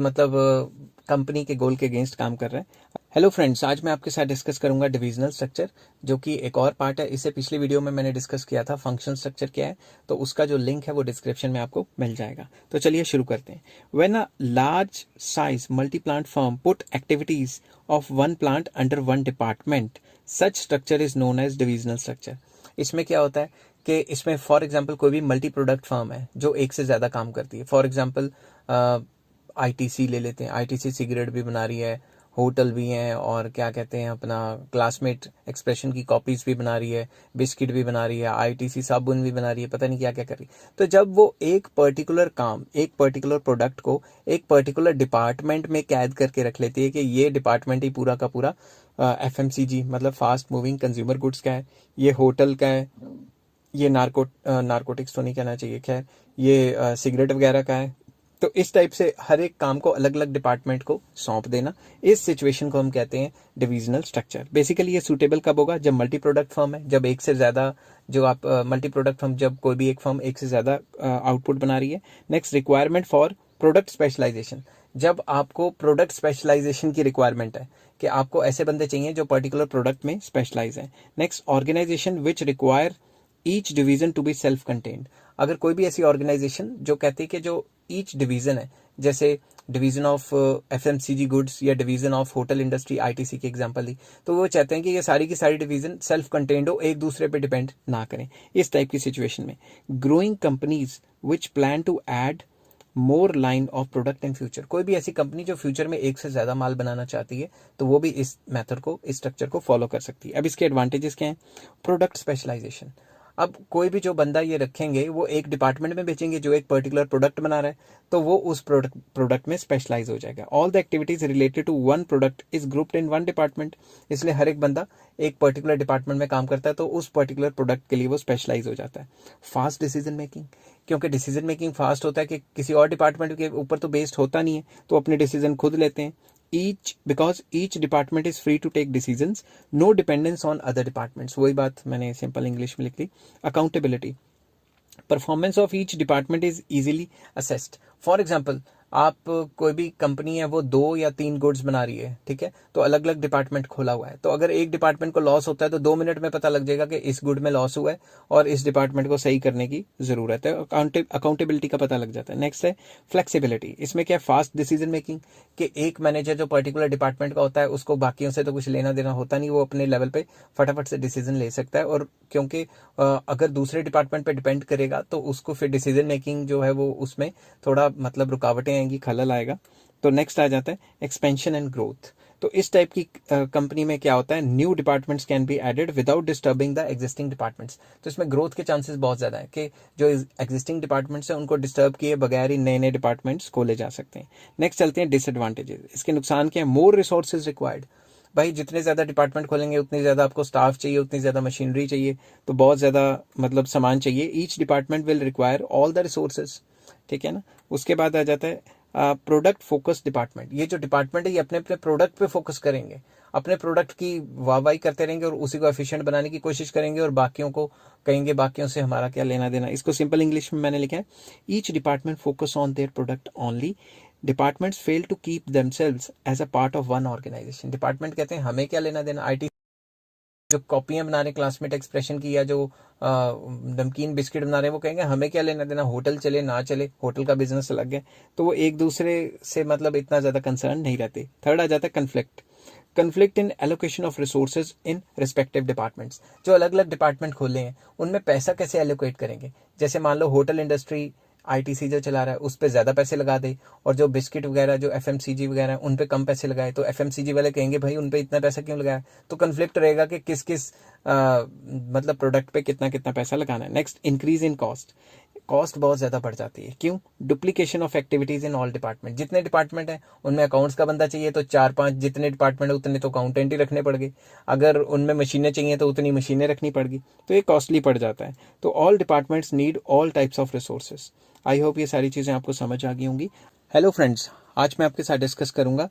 मतलब कंपनी के गोल के अगेंस्ट काम कर रहे हैं। हेलो फ्रेंड्स, आज मैं आपके साथ डिस्कस करूंगा डिविजनल स्ट्रक्चर, जो कि एक और पार्ट है। इससे पिछली वीडियो में मैंने डिस्कस किया था फंक्शनल स्ट्रक्चर क्या है, तो उसका जो लिंक है वो डिस्क्रिप्शन में आपको मिल जाएगा। तो चलिए शुरू करते हैं। When a large size multi plant firm put activities of one plant under one department, such structure is known as divisional structure. इसमें क्या होता है कि इसमें फॉर एग्जाम्पल कोई भी मल्टी प्रोडक्ट फर्म है जो एक से ज़्यादा काम करती है। फॉर एग्जाम्पल आईटीसी ले लेते हैं, आईटीसी सिगरेट भी बना रही है, होटल भी हैं, और क्या कहते हैं अपना क्लासमेट एक्सप्रेशन की कॉपीज भी बना रही है, बिस्किट भी बना रही है, आईटीसी साबुन भी बना रही है, पता नहीं क्या क्या कर रही है। तो जब वो एक पर्टिकुलर काम, एक पर्टिकुलर प्रोडक्ट को एक पर्टिकुलर डिपार्टमेंट में कैद करके रख लेती है कि ये डिपार्टमेंट ही पूरा का पूरा एफएमसीजी मतलब फास्ट मूविंग कंज्यूमर गुड्स का है, ये होटल का है, ये नारकोटिक्स तो नहीं कहना चाहिए, खैर ये सिगरेट वगैरह का है। तो इस टाइप से हर एक काम को अलग अलग डिपार्टमेंट को सौंप देना, इस सिचुएशन को हम कहते हैं डिविजनल स्ट्रक्चर। बेसिकली ये सूटेबल कब होगा? जब मल्टी प्रोडक्ट फर्म है, जब एक से ज़्यादा जो आप मल्टी प्रोडक्ट फर्म, जब कोई भी एक फर्म एक से ज़्यादा आउटपुट बना रही है। Next, requirement for product specialisation, जब आपको प्रोडक्ट स्पेशलाइजेशन की रिक्वायरमेंट है कि आपको ऐसे बंदे चाहिए जो पर्टिकुलर प्रोडक्ट में स्पेशलाइज है। Next, organisation which require each division to be self contained, अगर कोई भी ऐसी ऑर्गेनाइजेशन जो कहती है कि जो ईच डिवीजन है, जैसे डिवीजन ऑफ एफएमसीजी गुड्स या division of hotel industry ITC की एग्जांपल दी, तो वो चाहते हैं कि ये सारी की सारी डिवीजन सेल्फ कंटेन्ड हो, एक दूसरे पे डिपेंड ना करें। इस टाइप की सिचुएशन में growing companies which plan to add more line of product in future, कोई भी ऐसी कंपनी जो फ्यूचर में एक से ज़्यादा माल बनाना चाहती है तो वो भी इस मेथड को, इस स्ट्रक्चर को फॉलो कर सकती है। अब इसके एडवांटेजेस क्या हैं? प्रोडक्ट स्पेशलाइजेशन, अब कोई भी जो बंदा ये रखेंगे वो एक डिपार्टमेंट में बेचेंगे जो एक पर्टिकुलर प्रोडक्ट बना रहा है, तो वो उस प्रोडक्ट में स्पेशलाइज हो जाएगा। All the activities related to one product is grouped in one department, इसलिए हर एक बंदा एक पर्टिकुलर डिपार्टमेंट में काम करता है तो उस पर्टिकुलर प्रोडक्ट के लिए वो स्पेशलाइज हो जाता है। फास्ट डिसीजन मेकिंग, क्योंकि डिसीजन मेकिंग फास्ट होता है कि किसी और डिपार्टमेंट के ऊपर तो बेस्ड होता नहीं है, तो अपने डिसीजन खुद लेते हैं। because each department is free to take decisions, no dependence on other departments, वही बात मैंने सिंपल इंग्लिश में लिख दी। Accountability, performance of each department is easily assessed. For example, आप कोई भी कंपनी है वो 2 या 3 गुड्स बना रही है, ठीक है, तो अलग अलग डिपार्टमेंट खोला हुआ है, तो अगर एक डिपार्टमेंट को लॉस होता है तो 2 मिनट में पता लग जाएगा कि इस गुड में लॉस हुआ है और इस डिपार्टमेंट को सही करने की जरूरत है। अकाउंटेबिलिटी का पता लग जाता है। नेक्स्ट है फ्लेक्सिबिलिटी, इसमें क्या, फास्ट डिसीजन मेकिंग, कि एक मैनेजर जो पर्टिकुलर डिपार्टमेंट का होता है उसको बाकियों से तो कुछ लेना देना होता नहीं, वो अपने लेवल पे फटाफट से डिसीजन ले सकता है, और क्योंकि अगर दूसरे डिपार्टमेंट पे डिपेंड करेगा तो उसको फिर डिसीजन मेकिंग जो है वो उसमें थोड़ा मतलब रुकावटें आएंगी, खलल आएगा। तो नेक्स्ट आ जाता है एक्सपेंशन एंड ग्रोथ, तो इस टाइप की कंपनी में क्या होता है, new departments can be added without disturbing the existing departments, तो इसमें ग्रोथ के चांसेस बहुत ज़्यादा है कि जो एग्जिस्टिंग डिपार्टमेंट्स हैं उनको डिस्टर्ब किए बगैर ही नए नए डिपार्टमेंट्स खोले जा सकते हैं। नेक्स्ट चलते हैं डिसएडवांटेजेस, इसके नुकसान क्या है? मोर रिसोर्सेज रिक्वायर्ड, भाई जितने ज़्यादा डिपार्टमेंट खोलेंगे उतनी ज़्यादा आपको स्टाफ चाहिए, उतनी ज़्यादा मशीनरी चाहिए, तो बहुत ज़्यादा मतलब सामान चाहिए। Each department will require all the resources, ठीक है ना। उसके बाद आ जाता है प्रोडक्ट फोकस डिपार्टमेंट, ये जो डिपार्टमेंट है ये अपने अपने प्रोडक्ट पे फोकस करेंगे, अपने प्रोडक्ट की वाहवाही करते रहेंगे और उसी को एफिशिएंट बनाने की कोशिश करेंगे, और बाकियों को कहेंगे बाकियों से हमारा क्या लेना देना। इसको सिंपल इंग्लिश में मैंने लिखा है, each department focus on their product only, departments fail to keep themselves as a part of one organisation, department कहते हैं हमें क्या लेना देना, आईटी जो कॉपियां बना रहे क्लासमेट एक्सप्रेशन की या जो नमकीन बिस्किट बना रहे हैं वो कहेंगे हमें क्या लेना देना, होटल चले ना चले, होटल का बिजनेस अलग है, तो वो एक दूसरे से मतलब इतना ज़्यादा कंसर्न नहीं रहते। थर्ड आ जाता है conflict in allocation of resources in respective departments, जो अलग अलग डिपार्टमेंट खोले हैं उनमें पैसा कैसे एलोकेट करेंगे। जैसे मान लो होटल इंडस्ट्री आईटीसी जो चला रहा है उस पर ज़्यादा पैसे लगा दे, और जो बिस्किट वगैरह जो एफएमसीजी वगैरह है उन पे कम पैसे लगाए, तो एफएमसीजी वाले कहेंगे भाई उन पे इतना पैसा क्यों लगाया, तो कन्फ्लिक्ट रहेगा कि किस किस मतलब प्रोडक्ट पे कितना कितना पैसा लगाना है। नेक्स्ट, इंक्रीज इन कॉस्ट बहुत ज़्यादा बढ़ जाती है, क्यों? Duplication of activities in all department, जितने डिपार्टमेंट हैं उनमें अकाउंट्स का बंदा चाहिए तो 4-5, जितने डिपार्टमेंट है उतने तो अकाउंटेंट ही रखने पड़ेंगे, अगर उनमें मशीनें चाहिए तो उतनी मशीनें रखनी पड़ेगी, तो ये कॉस्टली पड़ जाता है। तो all departments need all types of resources. I hope ये सारी चीज़ें आपको समझ आ गई होंगी। हेलो फ्रेंड्स, आज मैं आपके साथ डिस्कस करूंगा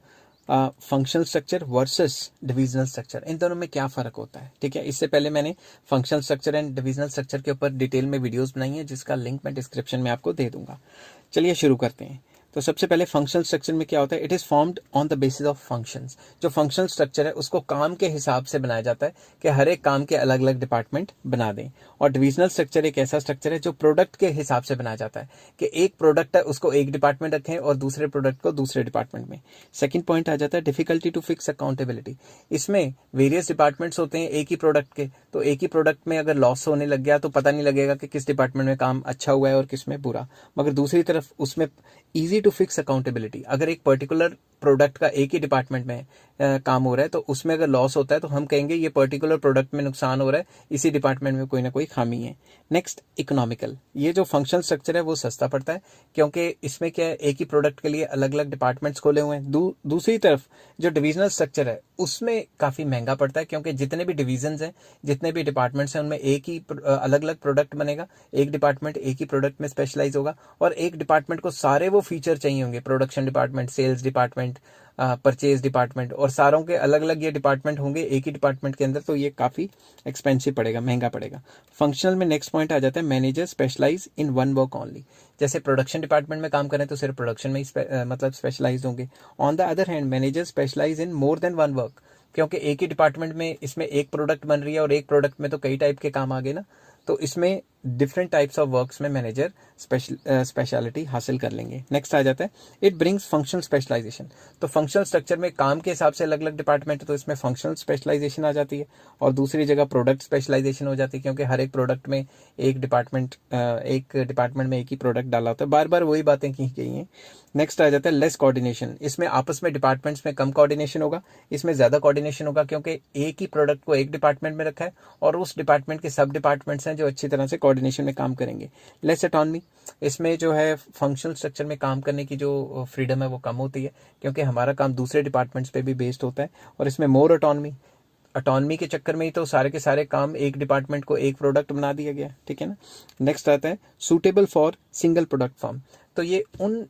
functional structure versus divisional structure, इन दोनों में क्या फ़र्क होता है, ठीक है। इससे पहले मैंने functional structure and divisional structure के ऊपर डिटेल में वीडियोस बनाई है, जिसका लिंक मैं डिस्क्रिप्शन में आपको दे दूंगा। चलिए शुरू करते हैं। तो सबसे पहले फंक्शनल स्ट्रक्चर में क्या होता है, it is formed on the basis of functions. जो फंक्शनल स्ट्रक्चर है उसको काम के हिसाब से बनाया जाता है कि हर एक काम के अलग अलग डिपार्टमेंट बना दें। और डिविजनल स्ट्रक्चर एक ऐसा स्ट्रक्चर है जो प्रोडक्ट के हिसाब से बनाया जाता है कि एक प्रोडक्ट है उसको एक डिपार्टमेंट रखें और दूसरे प्रोडक्ट को दूसरे डिपार्टमेंट में। सेकेंड पॉइंट आ जाता है डिफिकल्टी टू फिक्स अकाउंटेबिलिटी। इसमें वेरियस डिपार्टमेंट्स होते हैं एक ही प्रोडक्ट के, तो एक ही प्रोडक्ट में अगर लॉस होने लग गया तो पता नहीं लगेगा कि किस डिपार्टमेंट में काम अच्छा हुआ है और किस में बुरा। मगर दूसरी तरफ उसमें ईजी टू फिक्स अकाउंटेबिलिटी, अगर एक पर्टिकुलर प्रोडक्ट का एक ही डिपार्टमेंट में काम हो रहा है तो उसमें अगर लॉस होता है तो हम कहेंगे ये पर्टिकुलर प्रोडक्ट में नुकसान हो रहा है, इसी डिपार्टमेंट में कोई ना कोई खामी है। नेक्स्ट इकोनॉमिकल, ये जो फंक्शनल स्ट्रक्चर है वो सस्ता पड़ता है क्योंकि इसमें क्या है, एक ही प्रोडक्ट के लिए अलग अलग डिपार्टमेंट्स खोले हुए हैं। दूसरी तरफ जो डिविजनल स्ट्रक्चर है उसमें काफ़ी महंगा पड़ता है क्योंकि जितने भी डिविजन्स हैं, जितने भी डिपार्टमेंट्स हैं, उनमें एक ही अलग अलग प्रोडक्ट बनेगा। एक डिपार्टमेंट एक ही प्रोडक्ट में स्पेशलाइज होगा और एक डिपार्टमेंट को सारे वो फीचर चाहिए होंगे, production department, sales department, purchase department, और सारों के अलग अलग ये डिपार्टमेंट होंगे एक ही डिपार्टमेंट के अंदर, तो ये काफ़ी एक्सपेंसिव पड़ेगा, महंगा पड़ेगा। फंक्शनल में नेक्स्ट पॉइंट आ जाता है manager specialise in one work only. जैसे प्रोडक्शन डिपार्टमेंट में काम करें तो सिर्फ प्रोडक्शन में ही मतलब स्पेशलाइज होंगे। On the other hand manager specialise in more than one work, क्योंकि एक ही डिपार्टमेंट में इसमें एक प्रोडक्ट बन रही है और एक प्रोडक्ट में तो कई टाइप के काम आ गए ना, तो इसमें डिफरेंट टाइप्स ऑफ वर्क्स में मैनेजर स्पेशलिटी हासिल कर लेंगे। नेक्स्ट आ जाता है इट ब्रिंग्स फंक्शनल स्पेशलाइजेशन। तो फंक्शनल स्ट्रक्चर में काम के हिसाब से अलग अलग डिपार्टमेंट है तो इसमें फंक्शनल स्पेशलाइजेशन आ जाती है और दूसरी जगह प्रोडक्ट स्पेशलाइजेशन हो जाती है क्योंकि हर एक प्रोडक्ट में एक डिपार्टमेंट में एक ही प्रोडक्ट डाला होता है। बार बार वही बातें की गई हैं। नेक्स्ट आ जाता है लेस कोऑर्डिनेशन। इसमें आपस में डिपार्टमेंट्स में कम कोऑर्डिनेशन होगा, इसमें ज़्यादा कोऑर्डिनेशन होगा क्योंकि एक ही प्रोडक्ट को एक डिपार्टमेंट में रखा है और उस डिपार्टमेंट के सब डिपार्टमेंट्स हैं जो अच्छी तरह से कोऑर्डिनेशन में काम करेंगे। लेस ऑटोनॉमी, इसमें जो है फंक्शनल स्ट्रक्चर में काम करने की जो फ्रीडम है वो कम होती है क्योंकि हमारा काम दूसरे डिपार्टमेंट्स पे भी बेस्ड होता है। और इसमें मोर ऑटोनॉमी के चक्कर में ही तो सारे के सारे काम एक डिपार्टमेंट को एक प्रोडक्ट बना दिया गया, ठीक है ना। नेक्स्ट आता है suitable for single product firm. तो ये उन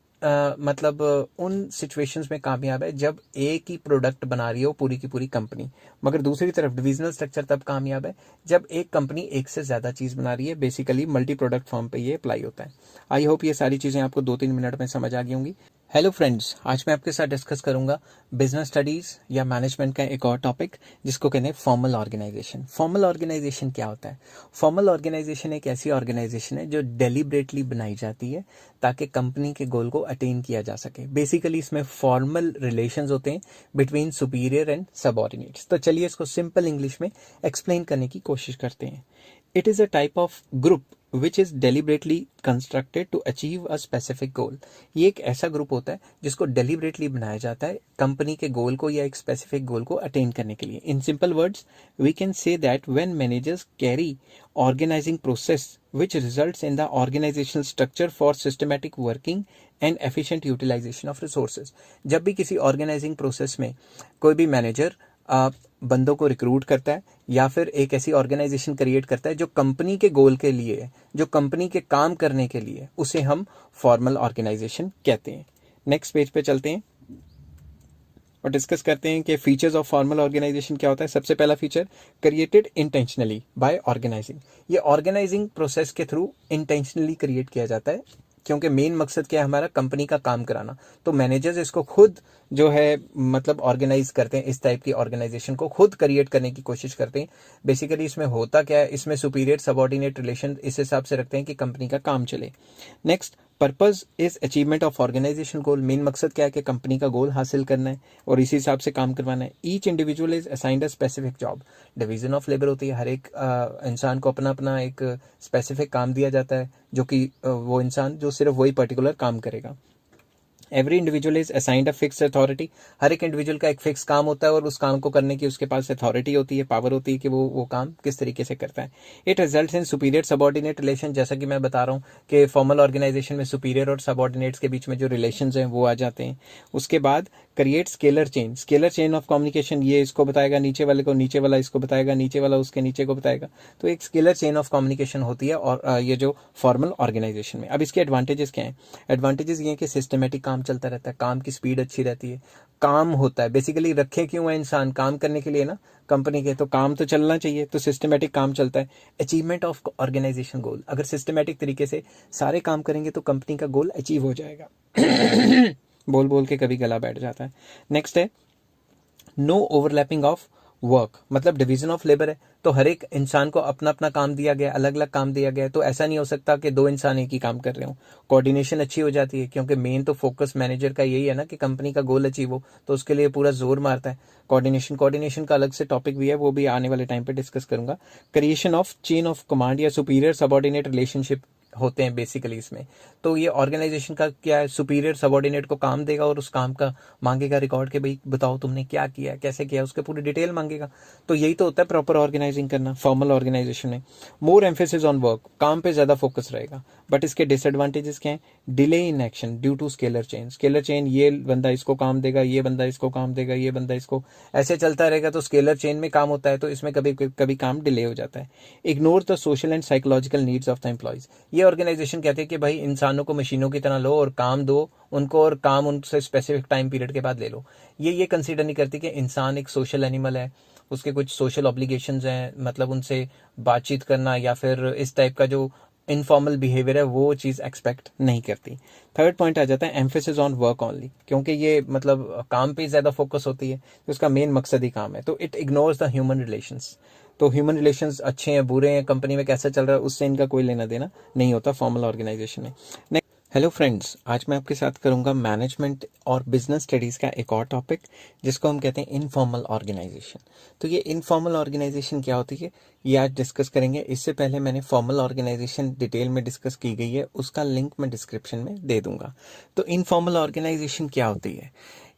सिचुएशंस में कामयाब है जब एक ही प्रोडक्ट बना रही हो पूरी की पूरी कंपनी। मगर दूसरी तरफ डिविजनल स्ट्रक्चर तब कामयाब है जब एक कंपनी एक से ज़्यादा चीज़ बना रही है। बेसिकली मल्टी प्रोडक्ट फर्म पे ये अप्लाई होता है। आई होप ये सारी चीज़ें आपको 2-3 मिनट में समझ आ गई होंगी। हेलो फ्रेंड्स, आज मैं आपके साथ डिस्कस करूंगा बिजनेस स्टडीज़ या मैनेजमेंट का एक और टॉपिक जिसको कहते हैं फॉर्मल ऑर्गेनाइजेशन। फॉर्मल ऑर्गेनाइजेशन क्या होता है? फॉर्मल ऑर्गेनाइजेशन एक ऐसी ऑर्गेनाइजेशन है जो डेलिब्रेटली बनाई जाती है ताकि कंपनी के गोल को अटेन किया जा सके। बेसिकली इसमें फॉर्मल रिलेशंस होते हैं बिटवीन सुपीरियर एंड सबऑर्डिनेट्स। तो चलिए इसको सिंपल इंग्लिश में एक्सप्लेन करने की कोशिश करते हैं। It is a type of group which is deliberately constructed to achieve a specific goal। ये एक ऐसा ग्रुप होता है जिसको deliberately बनाया जाता है कंपनी के गोल को या एक स्पेसिफिक गोल को अटेन करने के लिए। In simple words we can say that when managers carry organizing process which results in the organizational structure for systematic working and efficient utilization of resources। जब भी किसी ऑर्गेनाइजिंग प्रोसेस में कोई भी मैनेजर बंदों को रिक्रूट करता है या फिर एक ऐसी ऑर्गेनाइजेशन क्रिएट करता है जो कंपनी के गोल के लिए है, जो कंपनी के काम करने के लिए, उसे हम फॉर्मल ऑर्गेनाइजेशन कहते हैं। नेक्स्ट पेज पे चलते हैं और डिस्कस करते हैं कि फीचर्स ऑफ फॉर्मल ऑर्गेनाइजेशन क्या होता है। सबसे पहला feature created intentionally by organising. ये ऑर्गेनाइजिंग प्रोसेस के थ्रू इंटेंशनली क्रिएट किया जाता है क्योंकि मेन मकसद क्या है हमारा, कंपनी का काम कराना। तो मैनेजर्स इसको खुद जो है मतलब ऑर्गेनाइज करते हैं, इस टाइप की ऑर्गेनाइजेशन को खुद क्रिएट करने की कोशिश करते हैं। बेसिकली इसमें होता क्या है, इसमें सुपीरियर सबऑर्डिनेट रिलेशन इस हिसाब से रखते हैं कि कंपनी का काम चले। Next purpose is achievement of organisation goal. Main मकसद क्या है कि कंपनी का गोल हासिल करना है और इसी हिसाब से काम करवाना है। Each individual is assigned a specific job. Division of labour होती है, हर एक इंसान को अपना अपना एक स्पेसिफिक काम दिया जाता है जो कि वो इंसान जो सिर्फ वही पर्टिकुलर काम करेगा। Every individual is assigned a fixed authority. हर एक इंडिविजुअल का एक फिक्स काम होता है और उस काम को करने की उसके पास अथॉरिटी होती है, पावर होती है कि वो काम किस तरीके से करता है। It results in superior subordinate relation. जैसा कि मैं बता रहा हूँ कि फॉर्मल ऑर्गेनाइजेशन में सुपीरियर और सबऑर्डिनेट्स के बीच में जो रिलेशंस हैं वो आ जाते हैं। उसके बाद create scalar chain of communication, ये इसको बताएगा नीचे वाले को, नीचे वाला इसको बताएगा, नीचे वाला उसके नीचे को बताएगा। तो एक स्केलर चेन ऑफ कम्युनिकेशन होती है और ये जो फॉर्मल ऑर्गेनाइजेशन में। अब इसके एडवांटेजेस क्या हैं? एडवांटेजेस ये हैं कि सिस्टमेटिक काम चलता रहता है, काम की स्पीड अच्छी रहती है, काम होता है। बेसिकली रखे क्यों है इंसान? काम करने के लिए ना कंपनी के, तो काम तो चलना चाहिए, तो सिस्टमेटिक काम चलता है। अचीवमेंट ऑफ ऑर्गेनाइजेशन गोल, अगर सिस्टमेटिक तरीके से सारे काम करेंगे तो कंपनी का गोल अचीव हो जाएगा। बोल बोल के कभी गला बैठ जाता है। नेक्स्ट है नो ओवरलैपिंग ऑफ वर्क, मतलब डिवीजन ऑफ लेबर है, तो हर एक इंसान को अपना अपना काम दिया गया, अलग अलग काम दिया गया है, तो ऐसा नहीं हो सकता कि दो इंसान एक ही काम कर रहे हो। कोऑर्डिनेशन अच्छी हो जाती है, क्योंकि मेन तो फोकस मैनेजर का यही है ना कि कंपनी का गोल अचीव हो, तो उसके लिए पूरा जोर मारता है। कोऑर्डिनेशन का अलग से टॉपिक भी है, वो भी आने वाले टाइम पे डिस्कस करूंगा। Creation of chain of command या सुपीरियर सबऑर्डिनेट रिलेशनशिप होते हैं बेसिकली इसमें। तो ये ऑर्गेनाइजेशन का क्या है, सुपीरियर सबऑर्डिनेट को काम देगा और उस काम का मांगेगा रिकॉर्ड के, भाई बताओ तुमने क्या किया, कैसे किया, उसके पूरी डिटेल मांगेगा। तो यही तो होता है प्रॉपर ऑर्गेनाइजिंग करना फॉर्मल ऑर्गेनाइजेशन में। मोर एम्फेसिस ऑन वर्क, काम पे ज्यादा फोकस रहेगा। बट इसके डिसएडवांटेजेस क्या है? Delay in action due to scalar chain, ये बंदा इसको काम देगा, ये बंदा इसको काम देगा, ये बंदा इसको, ऐसे चलता रहेगा। तो स्केलर चेन में काम होता है, तो इसमें कभी कभी काम डिले हो जाता है। Ignore the social and psychological needs of the employees, ये ऑर्गेनाइजेशन कहते हैं कि भाई इंसानों को मशीनों की तरह लो और काम दो उनको, और काम उनसे स्पेसिफिक टाइम पीरियड के बाद ले लो। ये कंसीडर नहीं करती कि इंसान एक सोशल एनिमल है, उसके कुछ सोशल ऑब्लिगेशंस हैं, मतलब उनसे बातचीत करना या फिर इस टाइप का जो इनफॉर्मल बिहेवियर है वो चीज़ एक्सपेक्ट नहीं करती। थर्ड पॉइंट आ जाता है एम्फेसिस ऑन वर्क ओनली, क्योंकि ये मतलब काम पे ज़्यादा फोकस होती है, तो उसका मेन मकसद ही काम है। तो it ignores the human relations, तो ह्यूमन रिलेशंस अच्छे हैं बुरे हैं, कंपनी में कैसा चल रहा है, उससे इनका कोई लेना देना नहीं होता फॉर्मल ऑर्गेनाइजेशन में। हेलो फ्रेंड्स, आज मैं आपके साथ करूंगा मैनेजमेंट और बिजनेस स्टडीज़ का एक और टॉपिक, जिसको हम कहते हैं इनफॉर्मल ऑर्गेनाइजेशन। तो ये इनफॉर्मल ऑर्गेनाइजेशन क्या होती है, ये आज डिस्कस करेंगे। इससे पहले मैंने फॉर्मल ऑर्गेनाइजेशन डिटेल में डिस्कस की गई है, उसका लिंक मैं डिस्क्रिप्शन में दे दूंगा। तो इनफॉर्मल ऑर्गेनाइजेशन क्या होती है?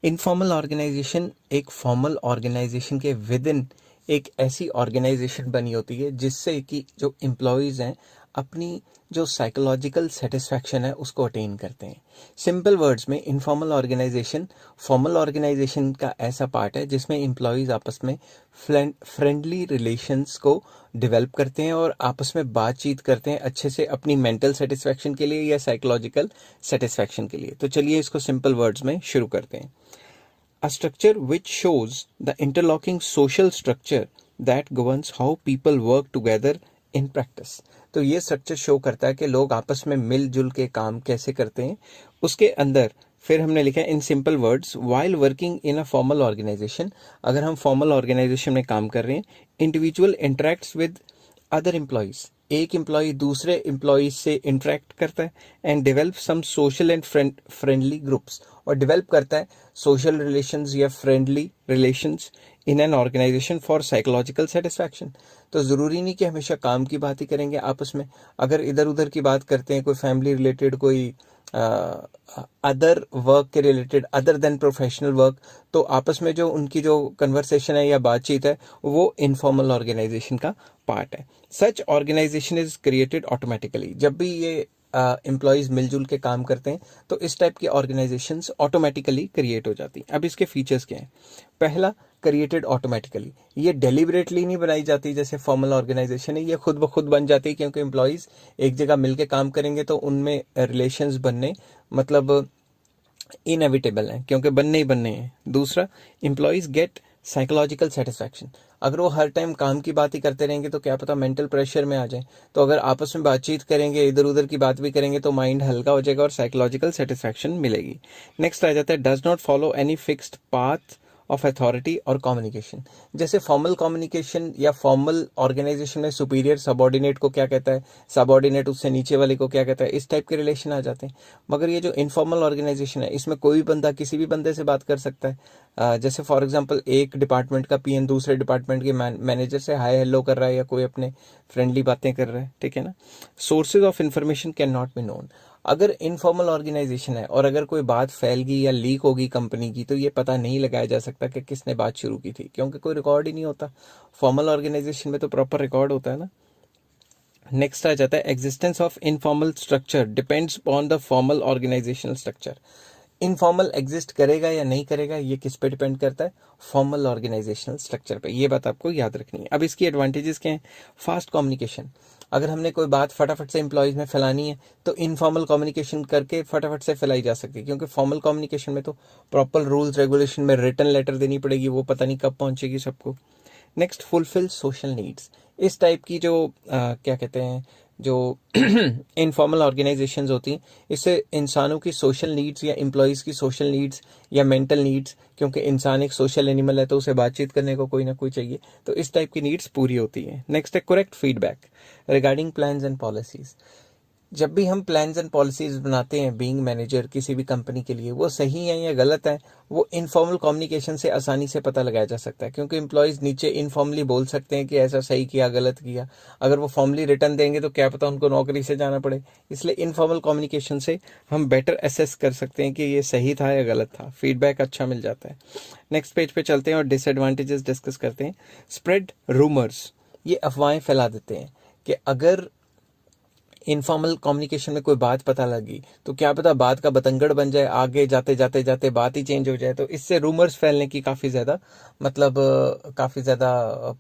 इनफॉर्मल ऑर्गेनाइजेशन एक फॉर्मल ऑर्गेनाइजेशन के विद इन एक ऐसी ऑर्गेनाइजेशन बनी होती है जिससे कि जो एम्प्लॉयज़ हैं अपनी जो साइकोलॉजिकल सेटिस्फैक्शन है उसको अटेन करते हैं। सिंपल वर्ड्स में इनफॉर्मल ऑर्गेनाइजेशन फॉर्मल ऑर्गेनाइजेशन का ऐसा पार्ट है जिसमें एम्प्लॉयज़ आपस में फ्रेंडली रिलेशंस को डेवलप करते हैं और आपस में बातचीत करते हैं अच्छे से, अपनी मेंटल सेटिस्फैक्शन के लिए या साइकोलॉजिकल सेटिस्फैक्शन के लिए। तो चलिए इसको सिंपल वर्ड्स में शुरू करते हैं। A structure which shows the interlocking social structure that governs how people work together in practice। तो ये स्ट्रक्चर शो करता है कि लोग आपस में मिलजुल के काम कैसे करते हैं। उसके अंदर फिर हमने लिखा है in simple words, while working in a formal organisation, अगर हम फॉर्मल ऑर्गेनाइजेशन में काम कर रहे हैं, individual interacts with other employees, एक एम्प्लॉय दूसरे एम्प्लॉय से इंटरेक्ट करता है, and develop some social and friendly groups, और डेवलप करता है सोशल रिलेशंस या friendly relations in an organisation for psychological satisfaction. तो ज़रूरी नहीं कि हमेशा काम की बात ही करेंगे आपस में, अगर इधर उधर की बात करते हैं, कोई फैमिली रिलेटेड, कोई अदर वर्क के related other than professional work, तो आपस में जो उनकी जो कन्वर्सेशन है या बातचीत है वो इनफॉर्मल ऑर्गेनाइजेशन का पार्ट है। सच ऑर्गेनाइजेशन इज क्रिएटेड ऑटोमेटिकली, जब भी ये एम्प्लॉयज़ मिलजुल के काम करते हैं तो इस टाइप की ऑर्गेनाइजेशंस ऑटोमेटिकली क्रिएट हो जाती हैं। अब इसके फीचर्स क्या हैं? पहला, क्रिएटेड ऑटोमेटिकली, ये डेलिबरेटली नहीं बनाई जाती जैसे फॉर्मल ऑर्गेनाइजेशन है, ये खुद ब खुद बन जाती है, क्योंकि एम्प्लॉयज़ एक जगह मिलके काम करेंगे तो उनमें रिलेशंस बनने मतलब इनएविटेबल हैं, क्योंकि बनने ही बनने हैं। दूसरा, एम्प्लॉयज़ गेट साइकोलॉजिकल सेटिस्फैक्शन, अगर वो हर टाइम काम की बात ही करते रहेंगे तो क्या पता मेंटल प्रेशर में आ जाए, तो अगर आपस में बातचीत करेंगे, इधर उधर की बात भी करेंगे तो माइंड हल्का हो जाएगा और साइकोलॉजिकल सेटिस्फैक्शन मिलेगी। नेक्स्ट आ जाता है does not follow any fixed path of authority और कम्युनिकेशन। जैसे फॉर्मल कम्युनिकेशन या फॉर्मल ऑर्गेनाइजेशन में सुपीरियर सबॉर्डिनेट को क्या कहता है, सबॉर्डिनेट उससे नीचे वाले को क्या कहता है, इस टाइप के रिलेशन आ जाते हैं। मगर ये जो इनफॉर्मल ऑर्गेनाइजेशन है इसमें कोई बंदा किसी भी बंदे से बात कर सकता है। जैसे फॉर एग्जांपल एक डिपार्टमेंट का पीएन दूसरे डिपार्टमेंट के मैनेजर से हाय हेलो कर रहा है या कोई अपने फ्रेंडली बातें कर रहा है, ठीक है ना। Sources of information can not be known, अगर इनफॉर्मल ऑर्गेनाइजेशन है और अगर कोई बात फैल गई या लीक होगी कंपनी की तो ये पता नहीं लगाया जा सकता कि किसने बात शुरू की थी, क्योंकि कोई रिकॉर्ड ही नहीं होता। फॉर्मल ऑर्गेनाइजेशन में तो प्रॉपर रिकॉर्ड होता है ना। नेक्स्ट आ जाता है existence of informal structure depends upon the formal organisational structure. Informal exist करेगा या नहीं करेगा ये किस पे डिपेंड करता है, फॉर्मल ऑर्गेनाइजेशनल स्ट्रक्चर पे। ये बात आपको याद रखनी है। अब इसकी एडवांटेजेस क्या हैं, फास्ट कम्युनिकेशन, अगर हमने कोई बात फटाफट से एम्प्लॉयज में फैलानी है तो इनफॉर्मल कम्युनिकेशन करके फटाफट से फैलाई जा सकती है, क्योंकि फॉर्मल कम्युनिकेशन में तो प्रॉपर रूल्स रेगुलेशन में रिटन लेटर देनी पड़ेगी, वो पता नहीं कब पहुंचेगी सबको। नेक्स्ट, फुलफिल सोशल नीड्स, इस टाइप की जो क्या कहते हैं, जो इनफॉर्मल ऑर्गेनाइजेशंस होती हैं, इससे इंसानों की सोशल नीड्स या एम्प्लॉयज़ की सोशल नीड्स या मेंटल नीड्स, क्योंकि इंसान एक सोशल एनिमल है तो उसे बातचीत करने को कोई ना कोई चाहिए, तो इस टाइप की नीड्स पूरी होती हैं। नेक्स्ट है correct feedback regarding plans and policies, जब भी हम प्लान्स एंड पॉलिसीज बनाते हैं बीइंग मैनेजर किसी भी कंपनी के लिए, वो सही है या गलत है, वो इनफॉर्मल कम्युनिकेशन से आसानी से पता लगाया जा सकता है, क्योंकि एम्प्लॉयज़ नीचे इनफॉर्मली बोल सकते हैं कि ऐसा सही किया गलत किया। अगर वो फॉर्मली रिटर्न देंगे तो क्या पता उनको नौकरी से जाना पड़े, इसलिए इनफॉर्मल कम्युनिकेशन से हम बेटर असेस कर सकते हैं कि ये सही था या गलत था, फीडबैक अच्छा मिल जाता है। नेक्स्ट पेज पे चलते हैं और डिसएडवांटेजेस डिस्कस करते हैं। स्प्रेड रूमर्स, ये अफवाहें फैला देते हैं कि अगर इनफॉर्मल कम्युनिकेशन में कोई बात पता लगी तो क्या पता बात का बतंगड़ बन जाए, आगे जाते जाते जाते बात ही चेंज हो जाए, तो इससे रूमर्स फैलने की काफ़ी ज़्यादा काफ़ी ज़्यादा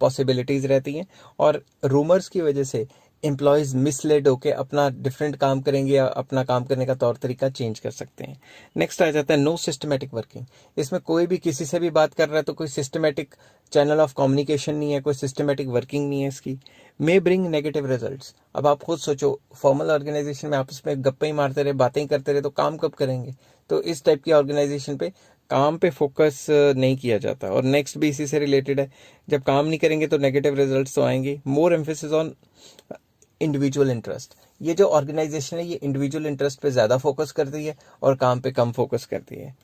पॉसिबिलिटीज़ रहती हैं, और रूमर्स की वजह से एम्प्लॉयज़ मिसलेड होकर अपना डिफरेंट काम करेंगे या अपना काम करने का तौर तरीका चेंज कर सकते हैं। नेक्स्ट आ जाता है नो सिस्टमेटिक वर्किंग, इसमें कोई भी किसी से भी बात कर रहा है तो कोई सिस्टमेटिक चैनल ऑफ कम्युनिकेशन नहीं है, कोई सिस्टमेटिक वर्किंग नहीं है इसकी। मे ब्रिंग नेगेटिव रिजल्ट्स, अब आप खुद सोचो, फॉर्मल ऑर्गेनाइजेशन में आपस में गप्पे ही मारते रहे, बातें ही करते रहे, तो काम कब करेंगे, तो इस टाइप की ऑर्गेनाइजेशन पे काम पे फोकस नहीं किया जाता। और नेक्स्ट भी इसी से रिलेटेड है, जब काम नहीं करेंगे तो नेगेटिव रिजल्ट्स तो आएंगे। मोर एम्फेसिस ऑन इंडिविजुअल इंटरेस्ट, ये जो ऑर्गेनाइजेशन है ये इंडिविजुअल इंटरेस्ट पे ज़्यादा फोकस करती है और काम पे कम फोकस करती है।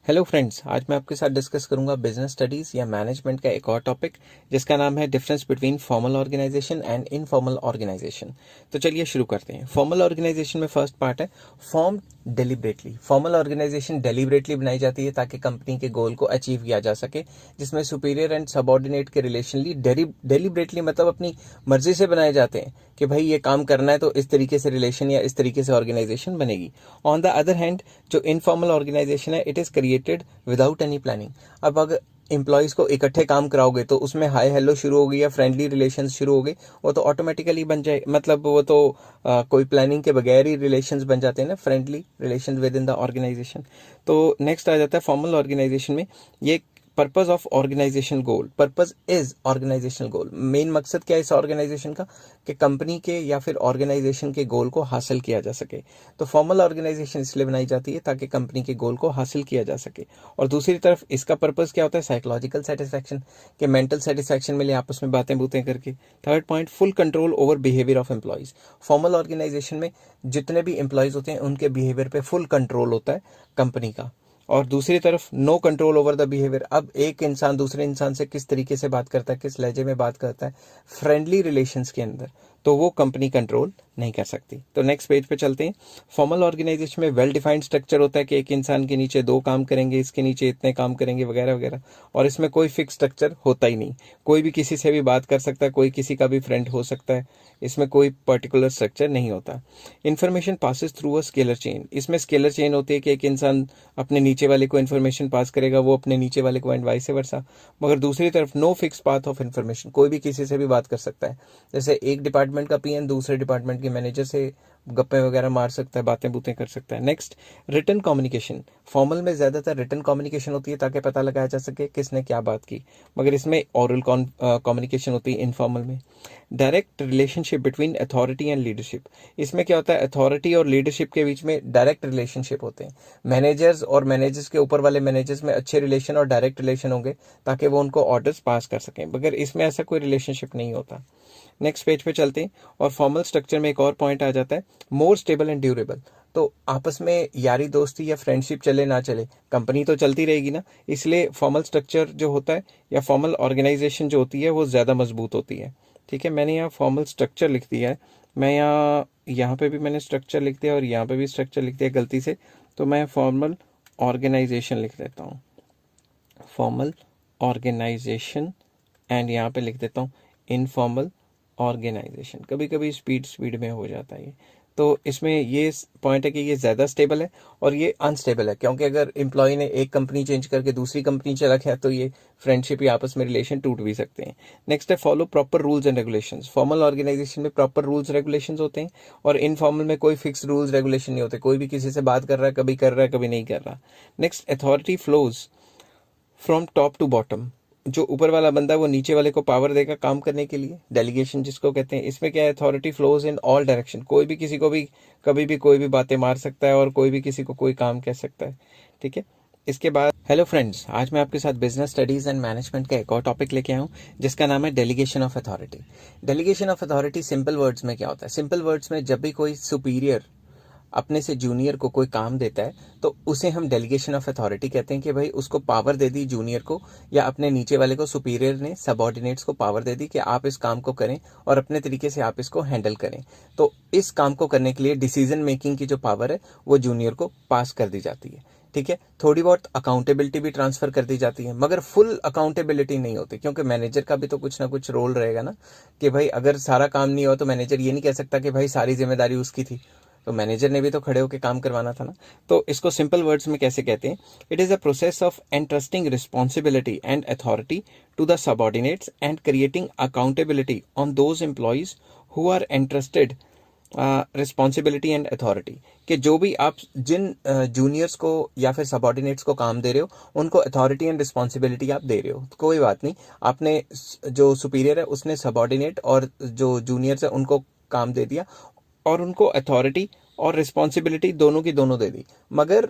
हेलो फ्रेंड्स, आज मैं आपके साथ डिस्कस करूंगा बिजनेस स्टडीज या मैनेजमेंट का एक और टॉपिक, जिसका नाम है difference between formal organisation and informal organisation. तो चलिए शुरू करते हैं। फॉर्मल ऑर्गेनाइजेशन में फर्स्ट पार्ट है form deliberately, formal organisation deliberately बनाई जाती है ताकि कंपनी के गोल को अचीव किया जा सके, जिसमें सुपीरियर एंड सबऑर्डिनेट के रिलेशनली डेलिबरेटली मतलब अपनी मर्जी से बनाए जाते हैं कि भाई ये काम करना है तो इस तरीके से रिलेशन या इस तरीके से ऑर्गेनाइजेशन बनेगी। ऑन द अदर हैंड जो इनफॉर्मल ऑर्गेनाइजेशन है it is created without any planning. अब अगर एम्प्लॉयज़ को इकट्ठे काम कराओगे तो उसमें हाई हेलो शुरू हो गई या फ्रेंडली रिलेशंस शुरू हो गए, वो तो ऑटोमेटिकली बन जाए, मतलब वो तो कोई प्लानिंग के बगैर ही रिलेशंस बन जाते हैं ना, friendly relations within the organisation. तो नेक्स्ट आ जाता है फॉर्मल ऑर्गेनाइजेशन में ये purpose of organisation goal, purpose is organisational goal, main मकसद क्या है इस ऑर्गेनाइजेशन का कि कंपनी के या फिर ऑर्गेनाइजेशन के गोल को हासिल किया जा सके। तो फॉर्मल ऑर्गेनाइजेशन इसलिए बनाई जाती है ताकि कंपनी के गोल को हासिल किया जा सके। और दूसरी तरफ इसका पर्पज क्या होता है, साइकोलॉजिकल सेटिस्फैक्शन, के मेंटल सेटिस्फैक्शन मिले आपस में बातें बूतें करके। Third point, full control over behaviour of employees, formal organisation में जितने भी एम्प्लॉयज होते हैं उनके बिहेवियर पे फुल कंट्रोल होता है कंपनी का। और दूसरी तरफ no control over the behaviour, अब एक इंसान दूसरे इंसान से किस तरीके से बात करता है, किस लहजे में बात करता है फ्रेंडली रिलेशंस के अंदर, तो वो कंपनी कंट्रोल नहीं कर सकती। तो नेक्स्ट पेज पे चलते हैं। फॉर्मल ऑर्गेनाइजेशन में वेल डिफाइंड स्ट्रक्चर होता है कि एक इंसान के नीचे 2 काम करेंगे, इसके नीचे इतने काम करेंगे वगैरह वगैरह, और इसमें कोई फिक्स स्ट्रक्चर होता ही नहीं, कोई भी किसी से भी बात कर सकता है, कोई किसी का भी फ्रेंड हो सकता है, इसमें कोई पर्टिकुलर स्ट्रक्चर नहीं होता। Information passes through a scalar chain, इसमें स्केलर चेन होती है कि एक इंसान अपने नीचे वाले को इन्फॉर्मेशन पास करेगा, वो अपने नीचे वाले को एंड वाइस वर्सा। मगर दूसरी तरफ no fix path of information, कोई भी किसी से भी बात कर सकता है, जैसे एक डिपार्टमेंट का पीएन दूसरे डिपार्टमेंट के मैनेजर से गप्पे वगैरह मार सकता है, बातें बूतें कर सकता है। नेक्स्ट, रिटन कम्युनिकेशन, फॉर्मल में ज्यादातर रिटन कम्युनिकेशन होती है ताकि पता लगाया जा सके किसने क्या बात की, मगर इसमें ओरल कम्युनिकेशन होती है इनफॉर्मल में। Direct relationship between authority and leadership, इसमें क्या होता है, अथॉरिटी और लीडरशिप के बीच में डायरेक्ट रिलेशनशिप होते हैं, मैनेजर्स और मैनेजर्स के ऊपर वाले मैनेजर्स में अच्छे रिलेशन और डायरेक्ट रिलेशन होंगे ताकि वो उनको ऑर्डर्स पास कर सकें, मगर इसमें ऐसा कोई रिलेशनशिप नहीं होता। नेक्स्ट पेज पे चलते हैं और फॉर्मल स्ट्रक्चर में एक और पॉइंट आ जाता है, मोर स्टेबल एंड ड्यूरेबल, तो आपस में यारी दोस्ती या फ्रेंडशिप चले ना चले, कंपनी तो चलती रहेगी ना, इसलिए फॉर्मल स्ट्रक्चर जो होता है या फॉर्मल ऑर्गेनाइजेशन जो होती है वो ज़्यादा मजबूत होती है। ठीक है, मैंने यहाँ फॉर्मल स्ट्रक्चर लिख दिया है, मैं यहाँ पे भी मैंने स्ट्रक्चर लिख दिया और यहाँ पे भी स्ट्रक्चर लिख दिया गलती से, तो मैं फॉर्मल ऑर्गेनाइजेशन लिख देता हूँ, फॉर्मल ऑर्गेनाइजेशन, एंड यहाँ पे लिख देता हूँ इनफॉर्मल ऑर्गेनाइजेशन, कभी कभी स्पीड में हो जाता है ये, तो इसमें ये पॉइंट है कि ये ज़्यादा स्टेबल है और ये अनस्टेबल है, क्योंकि अगर एम्प्लॉय ने एक कंपनी चेंज करके दूसरी कंपनी चला गया तो ये फ्रेंडशिप या आपस में रिलेशन टूट भी सकते हैं। नेक्स्ट है follow proper rules and regulations. Formal organisation में प्रॉपर रूल्स रेगुलेशंस होते हैं और इनफॉर्मल में कोई फिक्स रूल्स रेगुलेशन नहीं होते, कोई भी किसी से बात कर रहा है, कभी कर रहा है कभी नहीं कर रहा। Next, authority flows from top to bottom. जो ऊपर वाला बंदा वो नीचे वाले को पावर देगा काम करने के लिए, डेलीगेशन जिसको कहते हैं। इसमें क्या है, authority flows in all direction. कोई भी किसी को भी कभी भी कोई भी बातें मार सकता है और कोई भी किसी को कोई काम कह सकता है, ठीक है। इसके बाद हेलो फ्रेंड्स, आज मैं आपके साथ बिजनेस स्टडीज एंड मैनेजमेंट का एक और टॉपिक लेके आया हूँ जिसका नाम है delegation of authority. Delegation of authority simple words में क्या होता है? सिंपल वर्ड्स में जब भी कोई सुपीरियर अपने से जूनियर को कोई काम देता है तो उसे हम डेलीगेशन ऑफ अथॉरिटी कहते हैं कि भाई उसको पावर दे दी जूनियर को, या अपने नीचे वाले को सुपीरियर ने सबऑर्डिनेट्स को पावर दे दी कि आप इस काम को करें और अपने तरीके से आप इसको हैंडल करें। तो इस काम को करने के लिए डिसीजन मेकिंग की जो पावर है वो जूनियर को पास कर दी जाती है, ठीक है। थोड़ी बहुत अकाउंटेबिलिटी भी ट्रांसफर कर दी जाती है, मगर फुल अकाउंटेबिलिटी नहीं होती, क्योंकि मैनेजर का भी तो कुछ ना कुछ रोल रहेगा ना, कि भाई अगर सारा काम नहीं हो तो मैनेजर ये नहीं कह सकता कि भाई सारी जिम्मेदारी उसकी थी, तो मैनेजर ने भी तो खड़े होकर काम करवाना था ना। तो इसको सिंपल वर्ड्स में कैसे कहते हैं? It is a process of entrusting responsibility and authority to the subordinates and creating accountability on those employees who are entrusted responsibility and authority. कि जो भी आप जिन जूनियर्स को या फिर सबऑर्डिनेट्स को काम दे रहे हो उनको अथॉरिटी एंड रिस्पॉन्सिबिलिटी आप दे रहे हो, तो कोई बात नहीं, आपने जो सुपीरियर है उसने सबऑर्डिनेट और जो जूनियर्स है उनको काम दे दिया और उनको अथॉरिटी और रिस्पॉन्सिबिलिटी दोनों की दोनों दे दी, मगर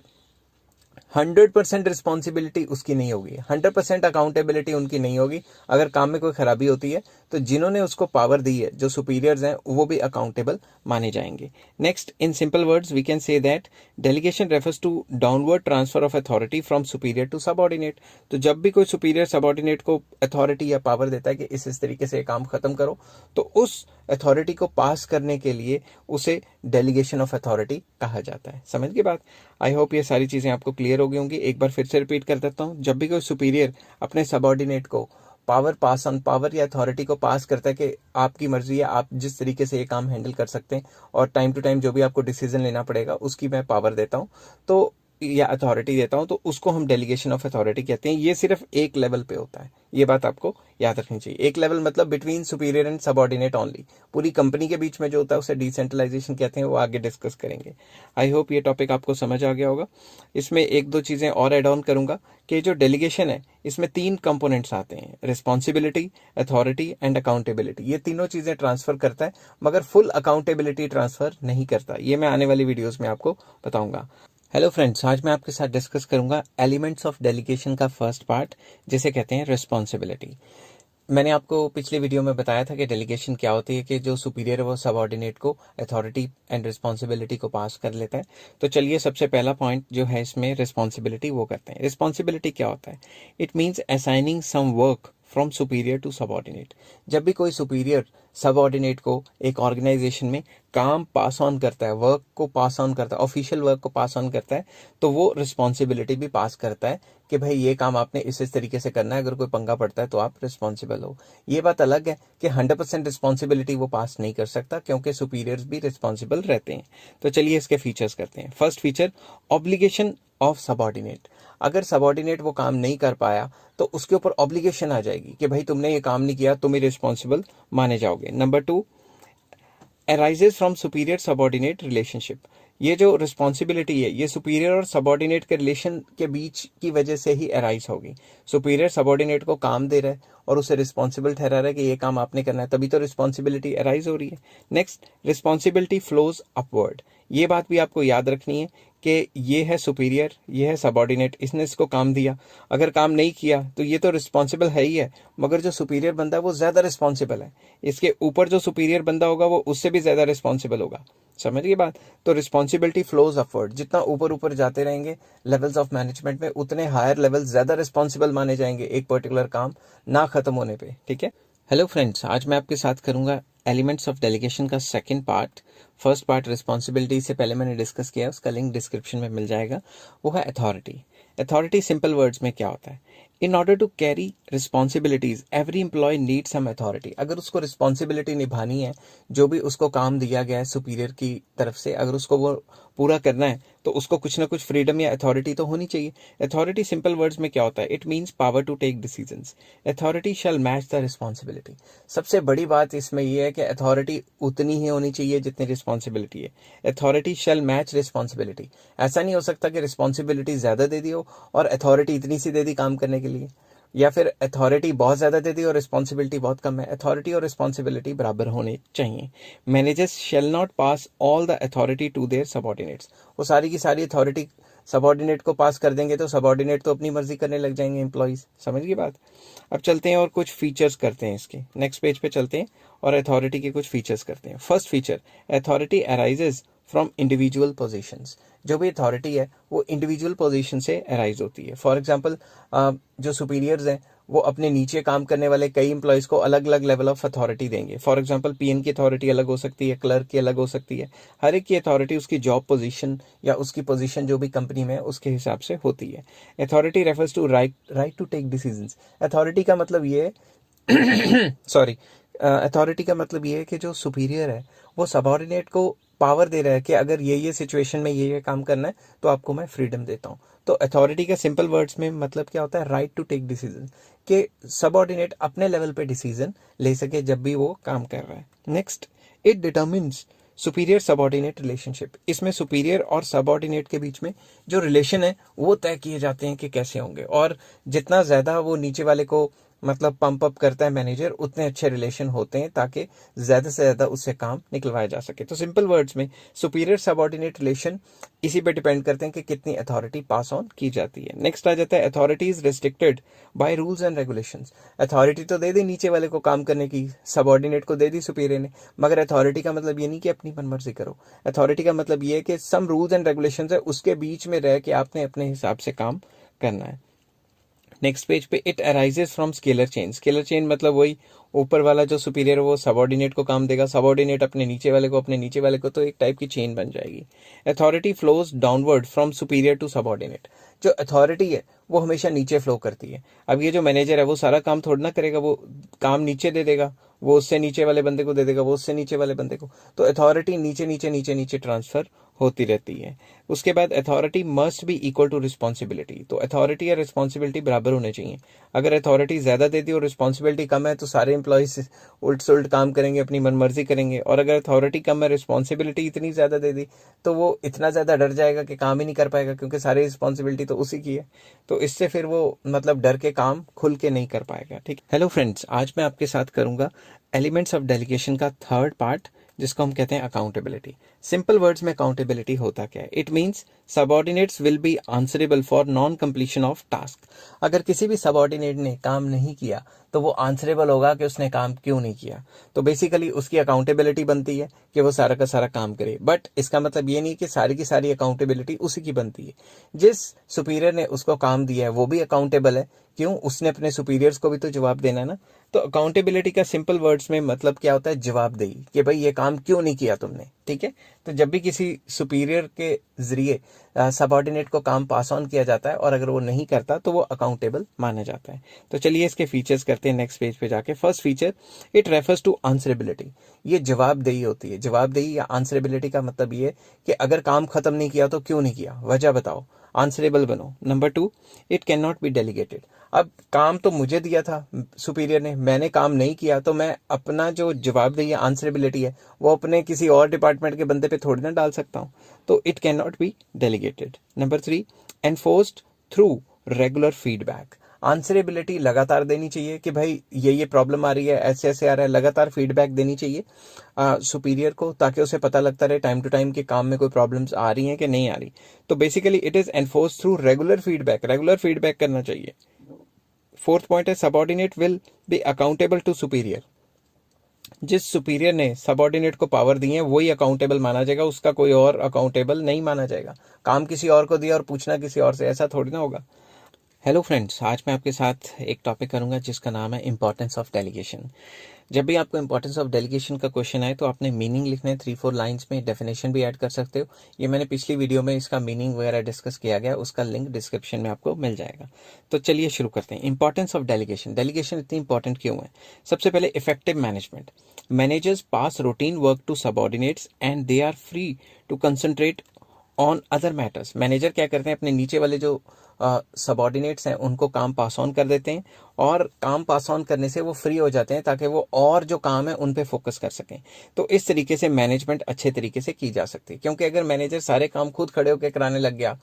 100% रिस्पॉन्सिबिलिटी उसकी नहीं होगी, 100% अकाउंटेबिलिटी उनकी नहीं होगी। अगर काम में कोई खराबी होती है तो जिन्होंने उसको पावर दी है, जो सुपीरियर्स हैं, वो भी अकाउंटेबल माने जाएंगे। Next, in simple words we can say that delegation refers to downward transfer of authority from superior to subordinate. तो जब भी कोई सुपीरियर सबऑर्डिनेट को अथॉरिटी या पावर देता है कि इस तरीके से काम खत्म करो, तो उस अथॉरिटी को पास करने के लिए उसे डेलीगेशन ऑफ अथॉरिटी कहा जाता है। समझ की बात? आई होप ये सारी चीजें आपको क्लियर हो गई होंगी। एक बार फिर से रिपीट कर देता हूँ। जब भी कोई सुपीरियर अपने सबऑर्डिनेट को पावर या अथॉरिटी को पास करता है कि आपकी मर्जी है, आप जिस तरीके से ये काम हैंडल कर सकते हैं और टाइम टू टाइम जो भी आपको डिसीजन लेना पड़ेगा उसकी मैं पावर देता हूँ तो या अथॉरिटी देता हूं, तो उसको हम डेलीगेशन ऑफ अथॉरिटी कहते हैं। ये सिर्फ एक लेवल पे होता है, ये बात आपको याद रखनी चाहिए। एक लेवल मतलब between superior and subordinate only. पूरी कंपनी के बीच में जो होता है उसे डिसेंट्रलाइजेशन कहते हैं, वो आगे डिस्कस करेंगे। आई होप ये टॉपिक आपको समझ आ गया होगा। इसमें एक दो चीजें और एड ऑन करूंगा कि जो डेलीगेशन है इसमें 3 कंपोनेंट्स आते हैं, रिस्पॉन्सिबिलिटी, अथॉरिटी एंड अकाउंटेबिलिटी। ये तीनों चीजें ट्रांसफर करता है, मगर फुल अकाउंटेबिलिटी ट्रांसफर नहीं करता। ये मैं आने वाली वीडियोज में आपको बताऊंगा। हेलो फ्रेंड्स, आज मैं आपके साथ डिस्कस करूंगा एलिमेंट्स ऑफ डेलीगेशन का फर्स्ट पार्ट, जिसे कहते हैं रिस्पॉन्सिबिलिटी। मैंने आपको पिछले वीडियो में बताया था कि डेलीगेशन क्या होती है, कि जो सुपीरियर है वो सबऑर्डिनेट को अथॉरिटी एंड रिस्पॉन्सिबिलिटी को पास कर लेता है। तो चलिए सबसे पहला पॉइंट जो है इसमें रिस्पॉन्सिबिलिटी वो करते हैं। रिस्पॉन्सिबिलिटी क्या होता है? It means assigning some work from superior to subordinate. जब भी कोई सुपीरियर सबऑर्डिनेट को एक ऑर्गेनाइजेशन में काम पास ऑन करता है, वर्क को पास ऑन करता है, ऑफिशियल वर्क को पास ऑन करता है, तो वो रिस्पॉन्सिबिलिटी भी पास करता है कि भाई ये काम आपने इस तरीके से करना है, अगर कोई पंगा पड़ता है तो आप रिस्पॉन्सिबल हो। ये बात अलग है कि 100% रिस्पॉन्सिबिलिटी वो पास नहीं कर सकता, क्योंकि सुपीरियर्स भी रिस्पॉन्सिबल रहते हैं। तो चलिए इसके फीचर्स करते हैं। First feature, obligation of subordinate. अगर सबऑर्डिनेट वो काम नहीं कर पाया तो उसके ऊपर ऑब्लिगेशन आ जाएगी कि भाई तुमने ये काम नहीं किया, तुम ही रिस्पॉन्सिबल माने जाओगे। Number 2, arises from superior subordinate relationship. ये जो रिस्पॉन्सिबिलिटी है ये सुपीरियर और सबऑर्डिनेट के रिलेशन के बीच की वजह से ही अराइज होगी। सुपीरियर सबऑर्डिनेट को काम दे रहा है और उसे रिस्पॉन्सिबल ठहरा रहा है कि ये काम आपने करना है, तभी तो रिस्पॉन्सिबिलिटी अराइज हो रही है। Next, responsibility flows upward. ये बात भी आपको याद रखनी है कि ये है सुपीरियर, ये है सबऑर्डिनेट, इसने इसको काम दिया, अगर काम नहीं किया तो ये तो रिस्पॉन्सिबल है ही है, मगर जो सुपीरियर बंदा है वो ज्यादा रिस्पॉन्सिबल है। इसके ऊपर जो सुपीरियर बंदा होगा वो उससे भी ज्यादा रिस्पॉन्सिबल होगा। समझिए बात? तो रिस्पॉन्सिबिलिटी फ्लोज अपवर्ड। जितना ऊपर ऊपर जाते रहेंगे लेवल्स ऑफ मैनेजमेंट में, उतने हायर लेवल ज्यादा रिस्पॉन्सिबल माने जाएंगे एक पर्टिकुलर काम ना खत्म होने पे। ठीक है। हेलो फ्रेंड्स, आज मैं आपके साथ करूंगा एलिमेंट्स ऑफ डेलीगेशन का second part. First part responsibility से पहले मैंने डिस्कस किया, उसका लिंक डिस्क्रिप्शन में मिल जाएगा। वो है अथॉरिटी। अथॉरिटी सिंपल वर्ड्स में क्या होता है? In order to carry responsibilities every employee need some authority. अगर उसको रिस्पॉन्सिबिलिटी निभानी है, जो भी उसको काम दिया गया है सुपीरियर की तरफ से, अगर उसको वो पूरा करना है तो उसको कुछ ना कुछ फ्रीडम या अथॉरिटी तो होनी चाहिए। अथॉरिटी सिंपल वर्ड्स में क्या होता है? It means power to take decisions. Authority shall match the responsibility. सबसे बड़ी बात इसमें यह है कि अथॉरिटी उतनी ही होनी चाहिए जितनी रिस्पॉन्सिबिलिटी है। Authority shall match responsibility. ऐसा नहीं हो सकता कि रिस्पॉन्सिबिलिटी ज्यादा दे दी हो और अथॉरिटी इतनी सी दे दी काम करने के लिए, या फिर अथॉरिटी बहुत ज्यादा दे दी और रिस्पॉन्सिबिलिटी बहुत कम है। अथॉरिटी और रिस्पॉन्सिबिलिटी बराबर होने चाहिए। Managers shall not pass all the authority to their subordinates. वो सारी की सारी अथॉरिटी सबऑर्डिनेट को पास कर देंगे तो सबऑर्डिनेट तो अपनी मर्जी करने लग जाएंगे एम्प्लॉइज। समझ गई बात? अब चलते हैं और कुछ फीचर्स करते हैं इसके। नेक्स्ट पेज पे चलते हैं और अथॉरिटी के कुछ फीचर्स करते हैं। First feature, authority arises from individual positions. जो भी अथॉरिटी है वो इंडिविजुअल पोजीशन से अराइज होती है। फॉर एग्जांपल जो सुपीरियर्स हैं वो अपने नीचे काम करने वाले कई एम्प्लॉयज को अलग अलग लेवल ऑफ अथॉरिटी देंगे। फॉर एग्जांपल पीएन की अथॉरिटी अलग हो सकती है, क्लर्क की अलग हो सकती है। हर एक की अथॉरिटी उसकी जॉब पोजीशन या उसकी पोजीशन जो भी कंपनी में है उसके हिसाब से होती है। Authority refers to right to take decisions. Authority का मतलब ये है सॉरी अथॉरिटी का मतलब ये है कि जो सुपीरियर है वो सबऑर्डिनेट को पावर दे रहा है कि अगर ये सिचुएशन में ये काम करना है तो आपको मैं फ्रीडम देता हूँ। तो अथॉरिटी का सिंपल वर्ड्स में मतलब क्या होता है? राइट टू टेक डिसीजन, कि सबऑर्डिनेट अपने लेवल पे डिसीजन ले सके जब भी वो काम कर रहा है। Next, it determines superior subordinate relationship. इसमें सुपीरियर और सबऑर्डिनेट के बीच में जो रिलेशन है वो तय किए जाते हैं कि कैसे होंगे, और जितना ज्यादा वो नीचे वाले को मतलब पंप अप करता है मैनेजर, उतने अच्छे रिलेशन होते हैं ताकि ज्यादा से ज्यादा उससे काम निकलवाया जा सके। तो सिंपल वर्ड्स में सुपीरियर सबऑर्डिनेट रिलेशन इसी पे डिपेंड करते हैं कि कितनी अथॉरिटी पास ऑन की जाती है। नेक्स्ट आ जाता है authority is restricted by rules and regulations. Authority तो दे दी नीचे वाले को काम करने की, सबऑर्डिनेट को दे दी सुपीरियर ने, मगर अथॉरिटी का मतलब ये नहीं कि अपनी मनमर्जी करो। अथॉरिटी का मतलब ये है कि सम रूल्स एंड रेगुलेशंस है, उसके बीच में रह के आपने अपने हिसाब से काम करना है। नेक्स्ट पेज पे, it arises from scalar chain. Scalar chain मतलब वही ऊपर वाला जो सुपीरियर है वो सबऑर्डिनेट को काम देगा, सबऑर्डिनेट अपने नीचे वाले को, अपने नीचे वाले को, तो एक टाइप की चेन बन जाएगी। Authority flows downward from superior to subordinate. जो अथॉरिटी है वो हमेशा नीचे फ्लो करती है। अब ये जो मैनेजर है वो सारा काम थोड़ा ना करेगा, वो काम नीचे दे देगा, वो उससे नीचे वाले बंदे को दे देगा, वो उससे नीचे वाले बंदे को। तो अथॉरिटी नीचे नीचे नीचे नीचे ट्रांसफर होती रहती है। उसके बाद authority must be equal to responsibility. तो अथॉरिटी या रिस्पॉन्सिबिलिटी बराबर होने चाहिए। अगर अथॉरिटी ज्यादा दे दी और रिस्पॉन्सिबिलिटी कम है तो सारे एम्प्लॉयज उल्ट सुल्ट काम करेंगे, अपनी मनमर्जी करेंगे। और अगर अथॉरिटी कम है, रिस्पॉन्सिबिलिटी इतनी ज्यादा दे दी तो वो इतना ज्यादा डर जाएगा कि काम ही नहीं कर पाएगा, क्योंकि सारी रिस्पॉन्सिबिलिटी तो उसी की है। तो इससे फिर वो मतलब डर के काम खुल के नहीं कर पाएगा। ठीक। हेलो फ्रेंड्स, आज मैं आपके साथ करूंगा एलिमेंट्स ऑफ डेलीगेशन का थर्ड पार्ट, जिसको हम कहते हैं अकाउंटेबिलिटी। सिंपल वर्ड्स में अकाउंटेबिलिटी होता क्या है? It means subordinates will be answerable for non completion of task. अगर किसी भी सबऑर्डिनेट ने काम नहीं किया तो वो आंसरेबल होगा कि उसने काम क्यों नहीं किया। तो बेसिकली उसकी अकाउंटेबिलिटी बनती है कि वो सारा का सारा काम करे। बट इसका मतलब ये नहीं कि सारी की सारी अकाउंटेबिलिटी उसी की बनती है। जिस सुपीरियर ने उसको काम दिया है वो भी अकाउंटेबल है। क्यों? उसने अपने सुपीरियर्स को भी तो जवाब देना है ना। तो अकाउंटेबिलिटी का सिंपल वर्ड्स में मतलब क्या होता है? जवाबदेही, कि भाई ये काम क्यों नहीं किया तुमने। ठीक है। तो जब भी किसी सुपीरियर के जरिए सबऑर्डिनेट को काम पास ऑन किया जाता है और अगर वो नहीं करता तो वो अकाउंटेबल माना जाता है। तो चलिए इसके फीचर्स करते हैं नेक्स्ट पेज पे जाके। First feature, it refers to answerability. ये जवाबदेही होती है। जवाबदेही या आंसरेबिलिटी का मतलब ये है कि अगर काम खत्म नहीं किया तो क्यों नहीं किया, वजह बताओ, आंसरेबल बनो। Number 2, it can not be delegated. अब काम तो मुझे दिया था सुपीरियर ने, मैंने काम नहीं किया तो मैं अपना जो जवाबदेही या आंसरेबिलिटी है वो अपने किसी और डिपार्टमेंट के बंदे पे थोड़ी ना डाल सकता हूं। तो it can not be delegated. Number 3, enforced through regular feedback. Answerability लगातार देनी चाहिए कि भाई ये प्रॉब्लम आ रही है, ऐसे ऐसे आ रहा है, लगातार फीडबैक देनी चाहिए सुपीरियर को, ताकि उसे पता लगता रहे टाइम टू टाइम कि काम में कोई प्रॉब्लम्स आ रही हैं कि नहीं आ रही। तो basically it is enforce through regular feedback. Regular feedback करना चाहिए। फोर्थ पॉइंट है, subordinate will be accountable to superior. जिस सुपीरियर ने सबऑर्डिनेट को पावर दी है वही अकाउंटेबल माना जाएगा, उसका कोई और अकाउंटेबल नहीं माना जाएगा। काम किसी और को दिया और पूछना किसी और से, ऐसा थोड़ी ना होगा, हेलो फ्रेंड्स, आज मैं आपके साथ एक टॉपिक करूंगा जिसका नाम है इंपॉर्टेंस ऑफ डेलीगेशन। जब भी आपको इंपॉर्टेंस ऑफ डेलीगेशन का क्वेश्चन आए तो आपने मीनिंग लिखना है 3-4 लाइंस में, डेफिनेशन भी ऐड कर सकते हो। ये मैंने पिछली वीडियो में इसका मीनिंग वगैरह डिस्कस किया गया, उसका लिंक डिस्क्रिप्शन में आपको मिल जाएगा। तो चलिए शुरू करते हैं। Importance of delegation. डेलीगेशन इतनी इंपॉर्टेंट क्यों है? सबसे पहले effective management. Managers pass routine work to subordinates and they are free to concentrate on other matters. Manager क्या करते हैं, अपने नीचे वाले जो सबऑर्डिनेट्स हैं उनको काम पास ऑन कर देते हैं, और काम पास ऑन करने से वो फ्री हो जाते हैं ताकि वो और जो काम है उन पे फोकस कर सकें। तो इस तरीके से मैनेजमेंट अच्छे तरीके से की जा सकती है, क्योंकि अगर मैनेजर सारे काम खुद खड़े होकर कराने लग गया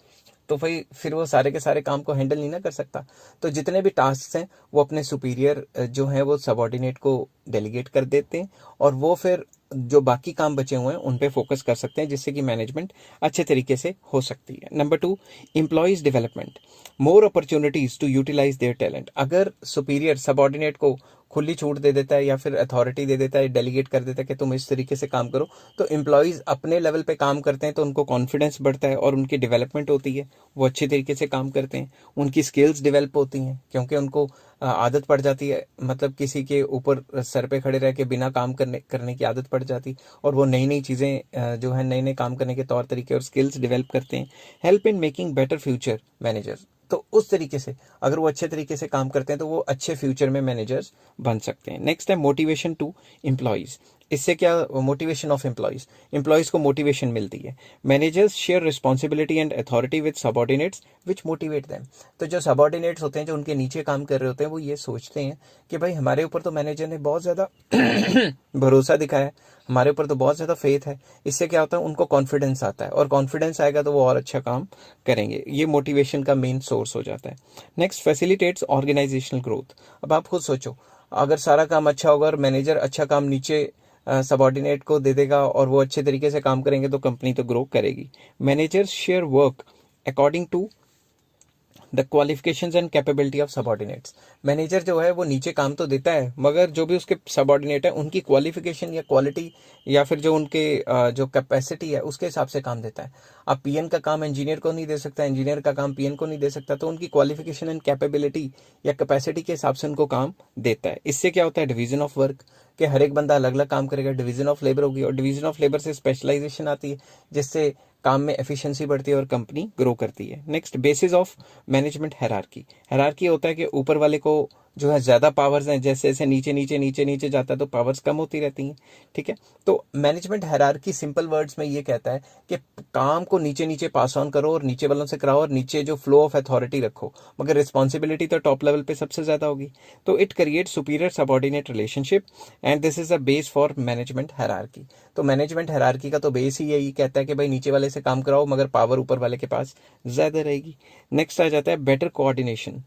तो भाई फिर वो सारे के सारे काम को हैंडल नहीं ना कर सकता। तो जितने भी टास्क हैं वो अपने सुपीरियर जो हैं वो सबऑर्डिनेट को डेलीगेट कर देते हैं, और वो फिर जो बाकी काम बचे हुए हैं उन पे फोकस कर सकते हैं, जिससे कि मैनेजमेंट अच्छे तरीके से हो सकती है। Number 2, employees development. More opportunities to utilise their talent. अगर सुपीरियर सबऑर्डिनेट को खुली छूट दे देता है या फिर अथॉरिटी दे देता है, डेलीगेट कर देता है कि तुम इस तरीके से काम करो, तो एम्प्लॉयज अपने लेवल पे काम करते हैं, तो उनको कॉन्फिडेंस बढ़ता है और उनकी डेवलपमेंट होती है, वो अच्छे तरीके से काम करते हैं, उनकी स्किल्स डेवलप होती हैं, क्योंकि उनको आदत पड़ जाती है, मतलब किसी के ऊपर सर पे खड़े रह के बिना काम करने की आदत पड़ जाती, और वो नई नई चीज़ें जो है, नए नए काम करने के तौर तरीके और स्किल्स डेवलप करते हैं। Help in making better future manager. तो उस तरीके से अगर वो अच्छे तरीके से काम करते हैं तो वो अच्छे फ्यूचर में मैनेजर्स बन सकते हैं। नेक्स्ट है मोटिवेशन टू एम्प्लॉयज। इससे क्या, मोटिवेशन ऑफ एम्प्लॉयज, एम्प्लॉयज को मोटिवेशन मिलती है। Managers share responsibility and authority with subordinates which motivate them. तो जो सबऑर्डिनेट्स होते हैं, जो उनके नीचे काम कर रहे होते हैं, वो ये सोचते हैं कि भाई हमारे ऊपर तो मैनेजर ने बहुत ज़्यादा भरोसा दिखाया है, हमारे ऊपर तो बहुत ज़्यादा फेथ है। इससे क्या होता है, उनको कॉन्फिडेंस आता है, और कॉन्फिडेंस आएगा तो वो और अच्छा काम करेंगे। ये मोटिवेशन का मेन सोर्स हो जाता है। Next, facilitates organisational growth. अब आप खुद सोचो, अगर सारा काम अच्छा होगा और मैनेजर अच्छा काम नीचे सबऑर्डिनेट को दे देगा और वो अच्छे तरीके से काम करेंगे, तो कंपनी तो ग्रो करेगी। Managers share work according to the qualifications and capability of subordinates. Manager जो है वो नीचे काम तो देता है, मगर जो भी उसके सबऑर्डिनेट है उनकी क्वालिफिकेशन या क्वालिटी या फिर जो उनके जो कैपेसिटी है उसके हिसाब से काम देता है। अब पीएन का काम इंजीनियर को नहीं दे सकता, इंजीनियर का काम पीएन को नहीं दे सकता, तो उनकी क्वालिफिकेशन एंड कैपेबिलिटी या कैपेसिटी के हिसाब से उनको काम देता है। इससे क्या होता है, डिवीजन ऑफ वर्क, कि हर एक बंदा अलग अलग काम करेगा, डिवीजन ऑफ लेबर होगी, और डिवीजन ऑफ लेबर से स्पेशलाइजेशन आती है, जिससे काम में एफिशिएंसी बढ़ती है और कंपनी ग्रो करती है। Next, basis of management hierarchy. Hierarchy होता है कि ऊपर वाले को जो है ज़्यादा पावर्स हैं, जैसे जैसे नीचे नीचे नीचे नीचे जाता है तो पावर्स कम होती रहती हैं। ठीक है, तो मैनेजमेंट हायरार्की सिंपल वर्ड्स में ये कहता है कि काम को नीचे नीचे पास ऑन करो और नीचे वालों से कराओ, और नीचे जो फ्लो ऑफ अथॉरिटी रखो, मगर रिस्पॉन्सिबिलिटी तो टॉप लेवल पे सबसे ज़्यादा होगी। तो it create superior subordinate relationship and this is a base for management hierarchy. तो मैनेजमेंट हायरार्की का तो बेस ही यही कहता है कि भाई नीचे वाले से काम कराओ, मगर पावर ऊपर वाले के पास ज़्यादा रहेगी। नेक्स्ट आ जाता है बेटर कोऑर्डिनेशन।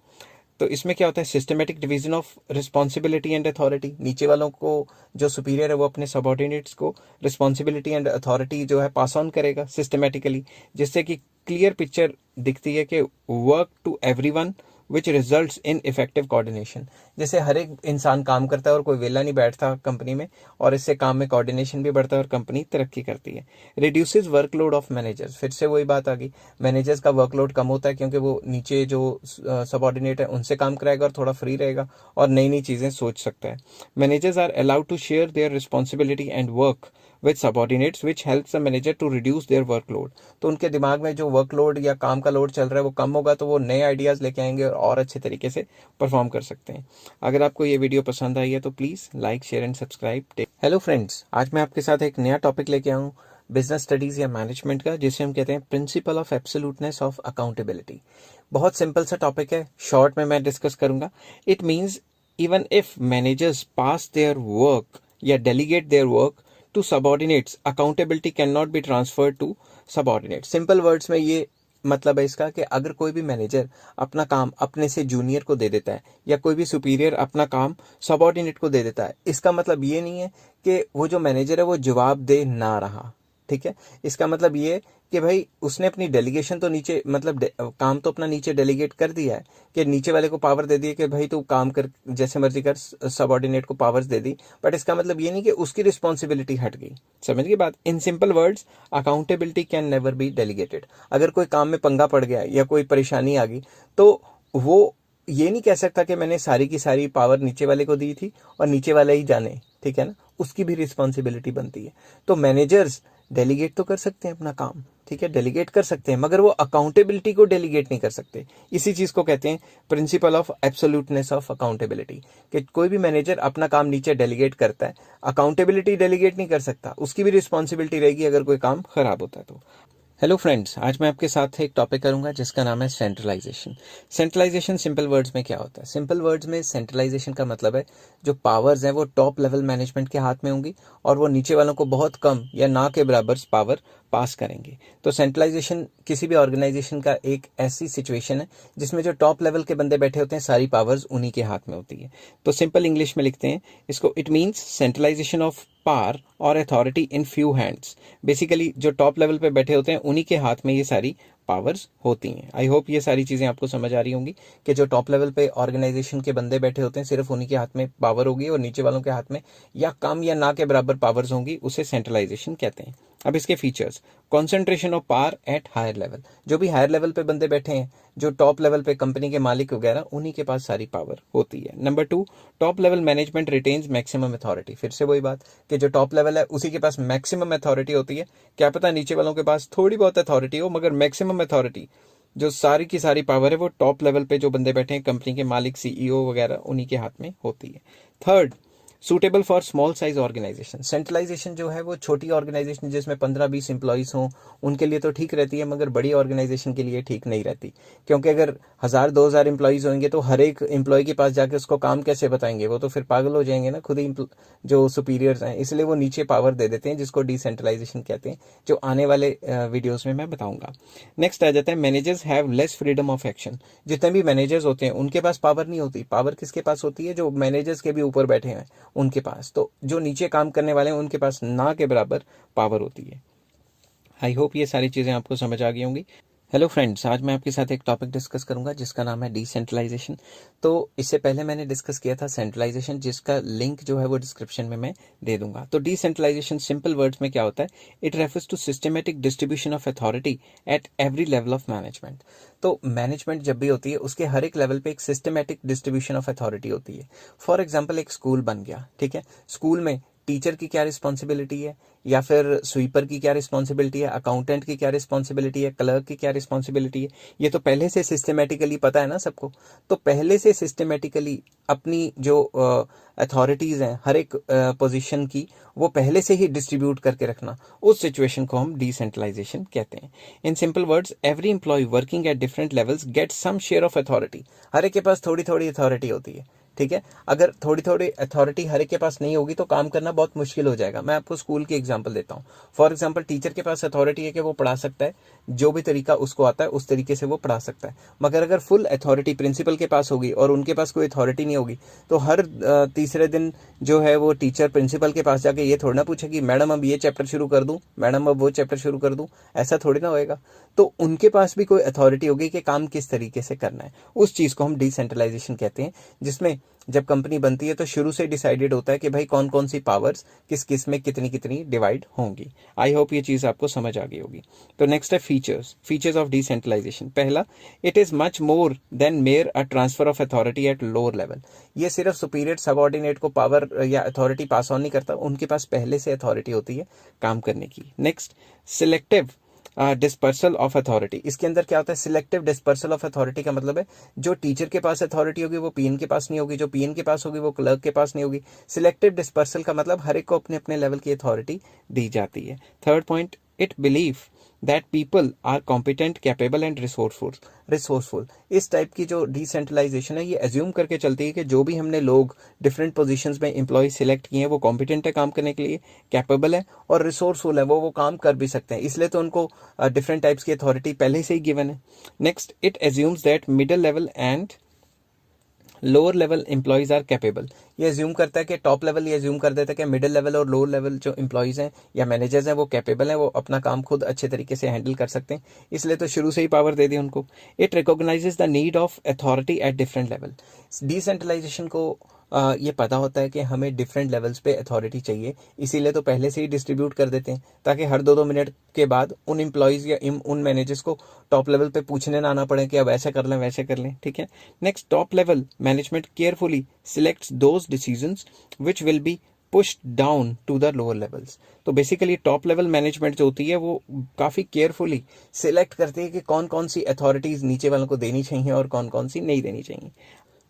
तो इसमें क्या होता है, systematic division of responsibility and authority. नीचे वालों को, जो सुपीरियर है, वो अपने सबऑर्डिनेट्स को रिस्पॉन्सिबिलिटी एंड अथॉरिटी जो है पास ऑन करेगा सिस्टमेटिकली, जिससे कि क्लियर पिक्चर दिखती है कि work to everyone which results in effective coordination. जैसे हर एक इंसान काम करता है और कोई वेला नहीं बैठता कंपनी में, और इससे काम में कोऑर्डिनेशन भी बढ़ता है और कंपनी तरक्की करती है। Reduces workload of managers. फिर से वही बात आ गई, मैनेजर्स का वर्कलोड कम होता है क्योंकि वो नीचे जो सबऑर्डिनेट है उनसे काम कराएगा और थोड़ा फ्री रहेगा और नई नई चीज़ें सोच सकता है। Managers are allowed to share their responsibility and work with subordinates which helps the manager to reduce their workload. तो उनके दिमाग में जो वर्कलोड या काम का लोड चल रहा है वो कम होगा, तो वो नए आइडियाज़ लेके आएंगे और अच्छे तरीके से परफॉर्म कर सकते हैं। अगर आपको ये वीडियो पसंद आई है तो please like, share and subscribe. Hello friends, आज मैं आपके साथ एक नया टॉपिक लेके आऊँ बिजनेस स्टडीज़ या मैनेजमेंट का, जिसे हम कहते हैं principle of absoluteness of accountability. बहुत सिंपल सा टॉपिक है, शॉर्ट में मैं डिस्कस करूंगा। It means even if managers pass their work या delegate their work to subordinates, accountability can not be transferred to subordinates. Simple words में ये मतलब है इसका कि अगर कोई भी मैनेजर अपना काम अपने से जूनियर को दे देता है या कोई भी सुपीरियर अपना काम सबऑर्डिनेट को दे देता है, इसका मतलब ये नहीं है कि वो जो मैनेजर है वो जवाब दे ना रहा। ठीक है, इसका मतलब ये कि भाई उसने अपनी डेलीगेशन तो नीचे, मतलब काम तो अपना नीचे डेलीगेट कर दिया है, कि नीचे वाले को पावर दे दी है कि भाई तू काम कर, जैसे मर्जी कर, सबऑर्डिनेट को पावर्स दे दी, बट इसका मतलब ये नहीं कि उसकी रिस्पॉन्सिबिलिटी हट गई। समझ गई बात? इन simple words, accountability can never be delegated. अगर कोई काम में पंगा पड़ गया या कोई परेशानी आ गई, तो वो ये नहीं कह सकता कि मैंने सारी की सारी पावर नीचे वाले को दी थी और नीचे वाला ही जाने, ठीक है ना, उसकी भी रिस्पॉन्सिबिलिटी बनती है। तो मैनेजर्स डेलीगेट तो कर सकते हैं अपना काम, ठीक है, डेलीगेट कर सकते हैं, मगर वो अकाउंटेबिलिटी को डेलीगेट नहीं कर सकते। इसी चीज को कहते हैं principle of absoluteness of accountability, कि कोई भी मैनेजर अपना काम नीचे डेलीगेट करता है, अकाउंटेबिलिटी डेलीगेट नहीं कर सकता, उसकी भी रिस्पॉन्सिबिलिटी रहेगी अगर कोई काम खराब होता है तो। हेलो फ्रेंड्स, आज मैं आपके साथ एक टॉपिक करूंगा जिसका नाम है सेंट्रलाइजेशन। सेंट्रलाइजेशन सिंपल वर्ड्स में क्या होता है? सिंपल वर्ड्स में सेंट्रलाइजेशन का मतलब है जो पावर्स हैं वो टॉप लेवल मैनेजमेंट के हाथ में होंगी और वो नीचे वालों को बहुत कम या ना के बराबर पावर पास करेंगे। तो सेंट्रलाइजेशन किसी भी ऑर्गेनाइजेशन का एक ऐसी सिचुएशन है जिसमें जो टॉप लेवल के बंदे बैठे होते हैं सारी पावर्स उन्हीं के हाथ में होती है। तो सिंपल इंग्लिश में लिखते हैं इसको, it means centralisation of power और authority in few hands. Basically जो टॉप लेवल पे बैठे होते हैं उन्हीं के हाथ में ये सारी पावर्स होती हैं। आई होप ये सारी चीजें आपको समझ आ रही होंगी कि जो टॉप लेवल पे ऑर्गेनाइजेशन के बंदे बैठे होते हैं सिर्फ उन्हीं के हाथ में पावर होगी और नीचे वालों के हाथ में या कम या ना के बराबर पावर्स होंगी, उसे सेंट्रलाइजेशन कहते हैं। अब इसके features, concentration of power at higher level, जो भी हायर लेवल पे बंदे बैठे हैं, जो टॉप लेवल पे कंपनी के मालिक वगैरह, उन्हीं के पास सारी पावर होती है। Number 2, top level management retains maximum authority. फिर से वही बात कि जो टॉप लेवल है उसी के पास मैक्सिमम अथॉरिटी होती है। क्या पता नीचे वालों के पास थोड़ी बहुत अथॉरिटी हो, मगर मैक्सिमम अथॉरिटी, जो सारी की सारी पावर है, वो टॉप लेवल पे जो बंदे बैठे हैं कंपनी के मालिक, सीईओ वगैरह, उन्हीं के हाथ में होती है। Third, suitable for small size organisation. Centralisation जो है वो छोटी ऑर्गेनाइजेशन जिसमें 15-20 इंप्लॉइज हों उनके लिए तो ठीक रहती है, मगर बड़ी ऑर्गेनाइजेशन के लिए ठीक नहीं रहती, क्योंकि अगर 1000-2000 इंप्लॉइज होंगे तो हर एक एम्प्लॉय के पास जाके उसको काम कैसे बताएंगे, वो तो फिर पागल हो जाएंगे ना खुद ही जो सुपीरियर्स हैं। इसलिए वो नीचे पावर दे देते हैं, जिसको डिसेंट्रलाइजेशन कहते हैं, जो आने वाले वीडियोस में मैं बताऊंगा। नेक्स्ट आ जाता है managers have less freedom of action. जितने भी मैनेजर्स होते हैं उनके पास पावर नहीं होती। पावर किसके पास होती है? जो मैनेजर्स के भी ऊपर बैठे हैं उनके पास। तो जो नीचे काम करने वाले हैं उनके पास ना के बराबर पावर होती है। आई होप ये सारी चीजें आपको समझ आ गई होंगी। हेलो फ्रेंड्स, आज मैं आपके साथ एक टॉपिक डिस्कस करूंगा जिसका नाम है डिसेंट्रलाइजेशन। तो इससे पहले मैंने डिस्कस किया था सेंट्रलाइजेशन, जिसका लिंक जो है वो डिस्क्रिप्शन में मैं दे दूंगा। तो डिसेंट्रलाइजेशन सिंपल वर्ड्स में क्या होता है? It refers to systematic distribution of authority at every level of management. तो मैनेजमेंट जब भी होती है उसके हर एक लेवल पे एक सिस्टमेटिक डिस्ट्रीब्यूशन ऑफ अथॉरिटी होती है। फॉर एग्जाम्पल, एक स्कूल बन गया, ठीक है, स्कूल में टीचर की क्या रिस्पॉन्सिबिलिटी है, या फिर स्वीपर की क्या रिस्पॉन्सिबिलिटी है, अकाउंटेंट की क्या रिस्पॉन्सिबिलिटी है, क्लर्क की क्या रिस्पॉन्सिबिलिटी है, ये तो पहले से सिस्टमेटिकली पता है ना सबको। तो पहले से सिस्टमेटिकली अपनी जो अथॉरिटीज हैं हर एक पोजीशन की, वो पहले से ही डिस्ट्रीब्यूट करके रखना, उस सिचुएशन को हम डिसेंट्रलाइजेशन कहते हैं। In simple words, every employee working at different levels get some share of authority. हर एक के पास थोड़ी थोड़ी अथॉरिटी होती है, ठीक है। अगर थोड़ी थोड़ी अथॉरिटी हर एक के पास नहीं होगी तो काम करना बहुत मुश्किल हो जाएगा। मैं आपको स्कूल की एग्जांपल देता हूँ। फॉर एग्जांपल, टीचर के पास अथॉरिटी है कि वो पढ़ा सकता है, जो भी तरीका उसको आता है उस तरीके से वो पढ़ा सकता है। मगर अगर फुल अथॉरिटी प्रिंसिपल के पास होगी और उनके पास कोई अथॉरिटी नहीं होगी, तो हर तीसरे दिन जो है वो टीचर प्रिंसिपल के पास जाके ये थोड़ा ना पूछेगी, मैडम अब ये चैप्टर शुरू कर दूं, मैडम अब वो चैप्टर शुरू कर दूं, ऐसा थोड़ी ना होएगा। तो उनके पास भी कोई अथॉरिटी होगी कि काम किस तरीके से करना है। उस चीज को हम डिसेंट्रलाइजेशन कहते हैं, जिसमें जब कंपनी बनती है तो शुरू से डिसाइडेड होता है कि भाई कौन कौन सी पावर्स किस किस में कितनी कितनी डिवाइड होंगी। आई होप ये चीज आपको समझ आ गई होगी। तो नेक्स्ट है फीचर्स ऑफ डिसेंट्रलाइजेशन। पहला, it is much more than mayor a transfer of authority at lower level. ये सिर्फ सुपीरियर सबऑर्डिनेट को पावर या अथॉरिटी पास ऑन नहीं करता, उनके पास पहले से अथॉरिटी होती है काम करने की। Next, selective dispersal of authority. इसके अंदर क्या होता है? सिलेक्टिव डिस्पर्सल ऑफ अथॉरिटी का मतलब है जो टीचर के पास अथॉरिटी होगी वो पीएन के पास नहीं होगी, जो पीएन के पास होगी वो क्लर्क के पास नहीं होगी। सिलेक्टिव डिस्पर्सल का मतलब हर एक को अपने अपने लेवल की अथॉरिटी दी जाती है। Third point, it believe that people are competent, capable and resourceful. इस टाइप की जो डिसेंट्रलाइजेशन है ये एज्यूम करके चलती है कि जो भी हमने लोग डिफरेंट पोजीशंस में एम्प्लॉय सिलेक्ट किए हैं वो कॉम्पिटेंट है काम करने के लिए, कैपेबल है और रिसोर्सफुल है, वो काम कर भी सकते हैं, इसलिए तो उनको डिफरेंट टाइप्स की अथॉरिटी पहले से ही गिवन है। Next, it assumes that middle level and lower level employees are capable. ये एज्यूम करता है कि टॉप लेवल ये एज्यूम कर देता है कि मिडिल लेवल और लोअर लेवल जो एम्प्लॉयज हैं या मैनेजर्स हैं वो कैपेबल हैं, वो अपना काम खुद अच्छे तरीके से हैंडल कर सकते हैं, इसलिए तो शुरू से ही पावर दे दी उनको। It recognises the need of authority at different level. Decentralisation को ये पता होता है कि हमें डिफरेंट लेवल्स पे अथॉरिटी चाहिए, इसीलिए तो पहले से ही डिस्ट्रीब्यूट कर देते हैं ताकि हर 2-2 मिनट के बाद उन एम्प्लॉयज़ या उन मैनेजर्स को टॉप लेवल पे पूछने ना आना पड़े कि अब ऐसा कर लें वैसे कर लें, ठीक है। Next, top level management carefully selects those decisions which will be pushed down to the lower levels. तो बेसिकली टॉप लेवल मैनेजमेंट जो होती है वो काफ़ी केयरफुली सिलेक्ट करती है कि कौन कौन सी अथॉरिटीज़ नीचे वालों को देनी चाहिए और कौन कौन सी नहीं देनी चाहिए।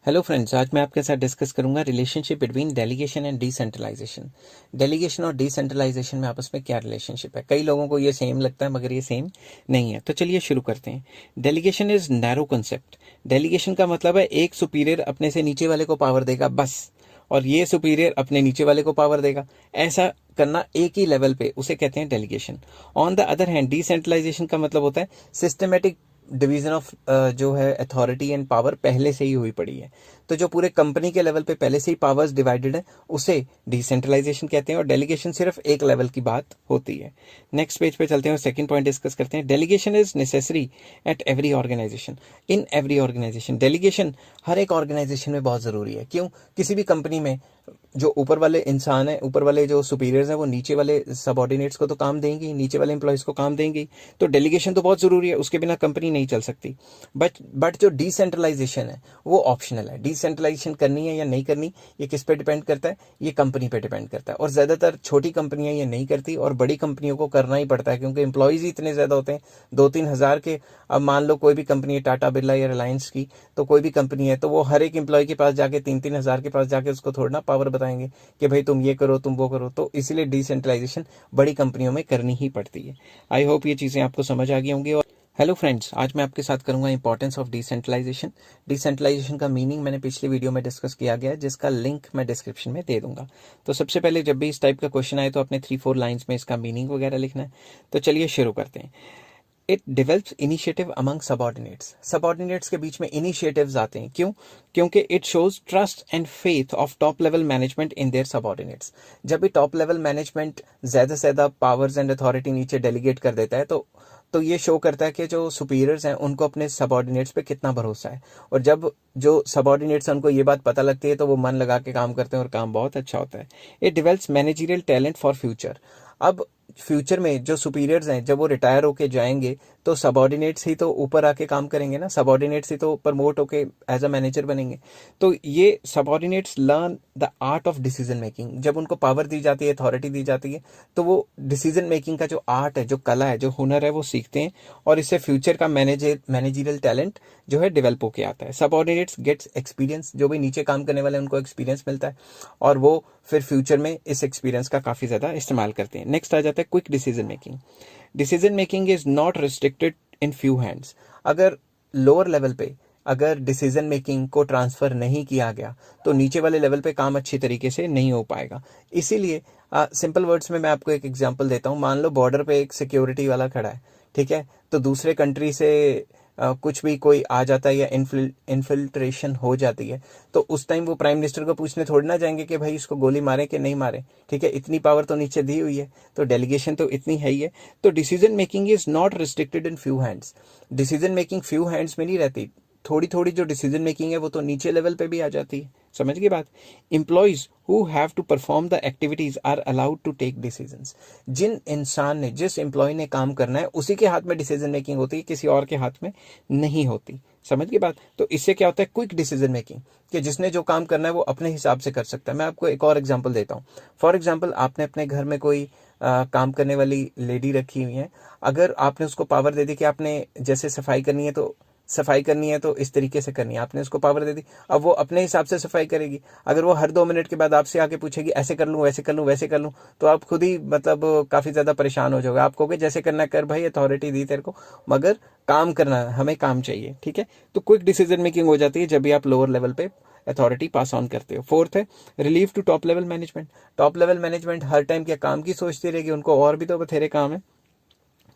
हेलो फ्रेंड्स, आज मैं आपके साथ डिस्कस करूंगा relationship between delegation and decentralisation. Delegation और डिसेंट्रलाइजेशन में आपस में क्या रिलेशनशिप है? कई लोगों को ये सेम लगता है मगर ये सेम नहीं है। तो चलिए शुरू करते हैं। Delegation is narrow concept. Delegation का मतलब है एक सुपीरियर अपने से नीचे वाले को पावर देगा बस, और ये सुपीरियर अपने नीचे वाले को पावर देगा। ऐसा करना एक ही लेवल पे, उसे कहते हैं delegation. On the other hand, decentralisation का मतलब होता है सिस्टमेटिक डिवीजन ऑफ जो है अथॉरिटी एंड पावर पहले से ही हुई पड़ी है। तो जो पूरे कंपनी के लेवल पे पहले से ही पावर्स डिवाइडेड है उसे डिसेंट्रलाइजेशन कहते हैं, और डेलीगेशन सिर्फ एक लेवल की बात होती है। नेक्स्ट पेज पे चलते हैं और सेकंड पॉइंट डिस्कस करते हैं। Delegation is necessary at every organisation. In every organisation delegation हर एक ऑर्गेनाइजेशन में बहुत जरूरी है। क्यों? किसी भी कंपनी में जो ऊपर वाले इंसान है, ऊपर वाले जो सुपीरियर्स हैं, वो नीचे वाले सबऑर्डिनेट्स को तो काम देंगे, नीचे वाले एम्प्लॉयज को काम देंगे। तो डेलीगेशन तो बहुत जरूरी है, उसके बिना कंपनी नहीं चल सकती। बट जो डिसेंट्रलाइजेशन है वो ऑप्शनल है। डिसेंट्रलाइजेशन करनी है या नहीं करनी ये किस पे डिपेंड करता है? ये कंपनी पे डिपेंड करता है। और ज्यादातर छोटी कंपनियां ये नहीं करती और बड़ी कंपनियों को करना ही पड़ता है, क्योंकि एम्प्लॉयज ही इतने ज्यादा होते हैं, 2-3 हजार के। अब मान लो कोई भी कंपनी है, टाटा बिरला या रिलायंस की, तो कोई भी कंपनी है तो वो हर एक एम्प्लॉय के पास जाके 3-3 हजार के पास जाके उसको थोड़ा ना पावर बताएंगे कि भाई तुम ये करो, तुम वो करो। तो इसीलिए डिसेंट्रलाइजेशन बड़ी कंपनियों में करनी ही पड़ती है। आई होप ये चीजें आपको समझ आ गई होंगी। और हेलो फ्रेंड्स, आज मैं आपके साथ करूंगा इंपॉर्टेंस ऑफ डिसेंट्रलाइजेशन। डिसेंट्रलाइजेशन का मीनिंग मैंने पिछली वीडियो में डिस्कस किया गया है, जिसका लिंक मैं डिस्क्रिप्शन में दे दूंगा। तो सबसे पहले जब भी इस टाइप का क्वेश्चन आए तो अपने 3-4 लाइंस में इसका मीनिंग वगैरह लिखना है। तो चलिए शुरू करते हैं। It develops initiative among subordinates. Subordinates के बीच में इनिशिएटिव्स आते हैं। क्यों? क्योंकि it shows trust and faith of top level management in their subordinates. जब भी टॉप लेवल मैनेजमेंट ज्यादा से ज्यादा पावर्स एंड अथॉरिटी नीचे डेलीगेट कर देता है तो ये शो करता है कि जो सुपीरियर्स हैं उनको अपने सबऑर्डिनेट्स पे कितना भरोसा है। और जब जो सबऑर्डिनेट्स हैं उनको ये बात पता लगती है तो वो मन लगा के काम करते हैं और काम बहुत अच्छा होता है। It develops managerial talent for future. अब फ्यूचर में जो सुपीरियर्स हैं जब वो रिटायर होके जाएंगे तो सबऑर्डिनेट्स ही तो ऊपर आके काम करेंगे ना, सबऑर्डिनेट्स ही तो प्रमोट होके एज अ मैनेजर बनेंगे। तो ये subordinates learn the art of decision making. जब उनको पावर दी जाती है, अथॉरिटी दी जाती है, तो वो डिसीजन मेकिंग का जो आर्ट है, जो कला है, जो हुनर है, वो सीखते हैं और इससे फ्यूचर का मैनेजरियल टैलेंट जो है डेवलप होके आता है। Subordinates gets experience. जो भी नीचे काम करने वाले हैं उनको एक्सपीरियंस मिलता है और वो फिर फ्यूचर में इस एक्सपीरियंस का काफी ज्यादा इस्तेमाल करते हैं। नेक्स्ट आ जाता है quick decision making. Decision making is not restricted in few hands. अगर लोअर लेवल पे अगर डिसीजन मेकिंग को ट्रांसफर नहीं किया गया तो नीचे वाले लेवल पे काम अच्छी तरीके से नहीं हो पाएगा। इसीलिए सिंपल वर्ड्स में मैं आपको एक एग्जांपल देता हूं। मान लो बॉर्डर पे एक सिक्योरिटी वाला खड़ा है, ठीक है, तो दूसरे कंट्री से कुछ भी कोई आ जाता है या इन्फिल्ट्रेशन हो जाती है तो उस टाइम वो प्राइम मिनिस्टर को पूछने थोड़ी ना जाएंगे कि भाई इसको गोली मारे कि नहीं मारे, ठीक है। इतनी पावर तो नीचे दी हुई है, तो डेलीगेशन तो इतनी है ही है। तो decision making is not restricted in few hands. Decision making few hands में नहीं रहती। थोड़ी थोड़ी जो डिसीजन मेकिंग है वो तो नीचे लेवल पे भी आ जाती है। समझ गई बात? Employees who have to perform the activities are allowed to take decisions. जिन इंसान ने, जिस एम्प्लॉय ने काम करना है उसी के हाथ में डिसीजन मेकिंग होती है, किसी और के हाथ में नहीं होती। समझ गई बात? तो इससे क्या होता है? क्विक डिसीजन मेकिंग, कि जिसने जो काम करना है वो अपने हिसाब से कर सकता है। मैं आपको एक और एग्जांपल देता हूँ। फॉर एग्जांपल, आपने अपने घर में कोई काम करने वाली लेडी रखी हुई है। अगर आपने उसको पावर दे दी कि आपने जैसे सफाई करनी है तो इस तरीके से करनी है, आपने उसको पावर दे दी, अब वो अपने हिसाब से सफाई करेगी। अगर वो हर 2 मिनट के बाद आपसे आके पूछेगी ऐसे कर लूं, वैसे कर लूं, वैसे कर लूं, तो आप खुद ही मतलब काफी ज्यादा परेशान हो जाओगे। आप कहोगे जैसे करना कर भाई, अथॉरिटी दी तेरे को, मगर काम करना, हमें काम चाहिए, ठीक है। तो क्विक डिसीजन मेकिंग हो जाती है जब भी आप लोअर लेवल पे अथॉरिटी पास ऑन करते हो। फोर्थ है relieve to top level management. Top level management हर टाइम क्या काम की सोचती रहेगी, उनको और भी तो बथेरे काम है।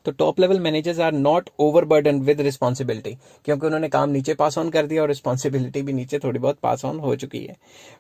तो top level managers are not overburden with responsibility, क्योंकि उन्होंने काम नीचे पास ऑन कर दिया और रिस्पॉन्सिबिलिटी भी नीचे थोड़ी बहुत पास ऑन हो चुकी है।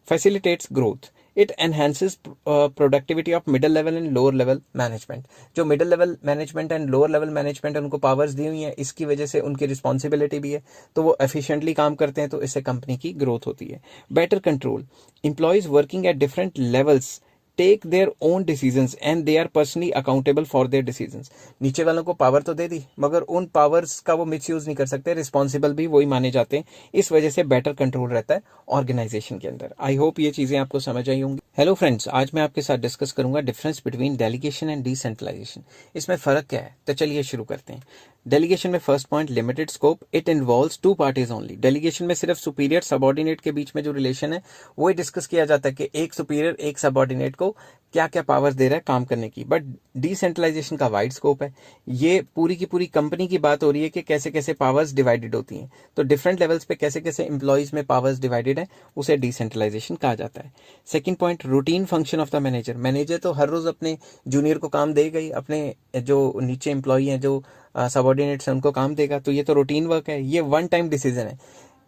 Facilitates growth. It enhances productivity of middle level and lower level management. जो middle level management and lower level management उनको पावर्स दी हुई है, इसकी वजह से उनकी रिस्पॉन्सिबिलिटी भी है, तो वो एफिशिएंटली काम करते हैं, तो इससे कंपनी की ग्रोथ होती है। Better control. Employees working at different levels take their own decisions and they are personally accountable for their decisions. नीचे वालों को पावर तो दे दी, मगर उन पावर्स का वो मिसयूज नहीं कर सकते, रिस्पॉन्सिबल भी वही माने जाते हैं। इस वजह से बेटर कंट्रोल रहता है ऑर्गेनाइजेशन के अंदर। आई होप ये चीजें आपको समझ आई होंगी। हेलो फ्रेंड्स, आज मैं आपके साथ डिस्कस करूंगा difference between delegation and decentralisation. इसमें फर्क क्या है, तो चलिए शुरू करते हैं। डेलीगेशन में first point, limited scope, it involves two parties only. Delegation में सिर्फ सुपीरियर सबऑर्डिनेट के बीच में जो रिलेशन है वो ही डिस्कस किया जाता है कि एक सुपीरियर एक सबऑर्डिनेट को क्या क्या पावर्स दे रहा है काम करने की। बट डिसेंट्रलाइजेशन का वाइड स्कोप है, ये पूरी की पूरी कंपनी की बात हो रही है कि कैसे कैसे पावर्स डिवाइडेड होती हैं, तो डिफरेंट लेवल्स पे कैसे कैसे एम्प्लॉयज में पावर्स डिवाइडेड है, उसे डिसेंट्रलाइजेशन कहा जाता है। Second point, routine function of the manager. Manager तो हर रोज अपने जूनियर को काम देगा ही, अपने जो नीचे एम्प्लॉय हैं, जो सबऑर्डिनेट्स हैं, उनको काम देगा, तो ये तो रूटीन वर्क है। ये वन टाइम डिसीजन है।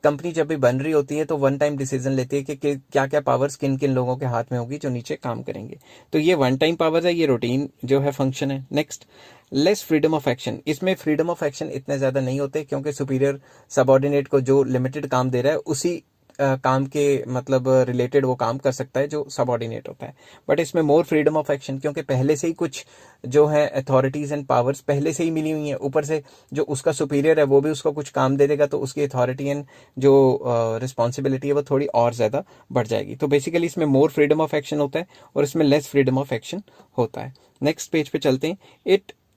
कंपनी जब भी बन रही होती है तो वन टाइम डिसीजन लेती है कि क्या क्या पावर्स किन किन लोगों के हाथ में होगी जो नीचे काम करेंगे। तो ये वन टाइम पावर्स है, ये रूटीन जो है फंक्शन है। Next, less freedom of action. इसमें फ्रीडम ऑफ एक्शन इतने ज्यादा नहीं होते, क्योंकि सुपीरियर सबऑर्डिनेट को जो लिमिटेड काम दे रहा है उसी काम के मतलब रिलेटेड वो काम कर सकता है जो सबऑर्डिनेट होता है। बट इसमें मोर फ्रीडम ऑफ एक्शन, क्योंकि पहले से ही कुछ जो है अथॉरिटीज एंड पावर्स पहले से ही मिली हुई हैं, ऊपर से जो उसका सुपीरियर है वो भी उसको कुछ काम दे देगा, तो उसकी अथॉरिटी एंड जो रिस्पॉन्सिबिलिटी है वो थोड़ी और ज्यादा बढ़ जाएगी। तो बेसिकली इसमें मोर फ्रीडम ऑफ एक्शन होता है और इसमें लेस फ्रीडम ऑफ एक्शन होता है। नेक्स्ट पेज पे चलते हैं।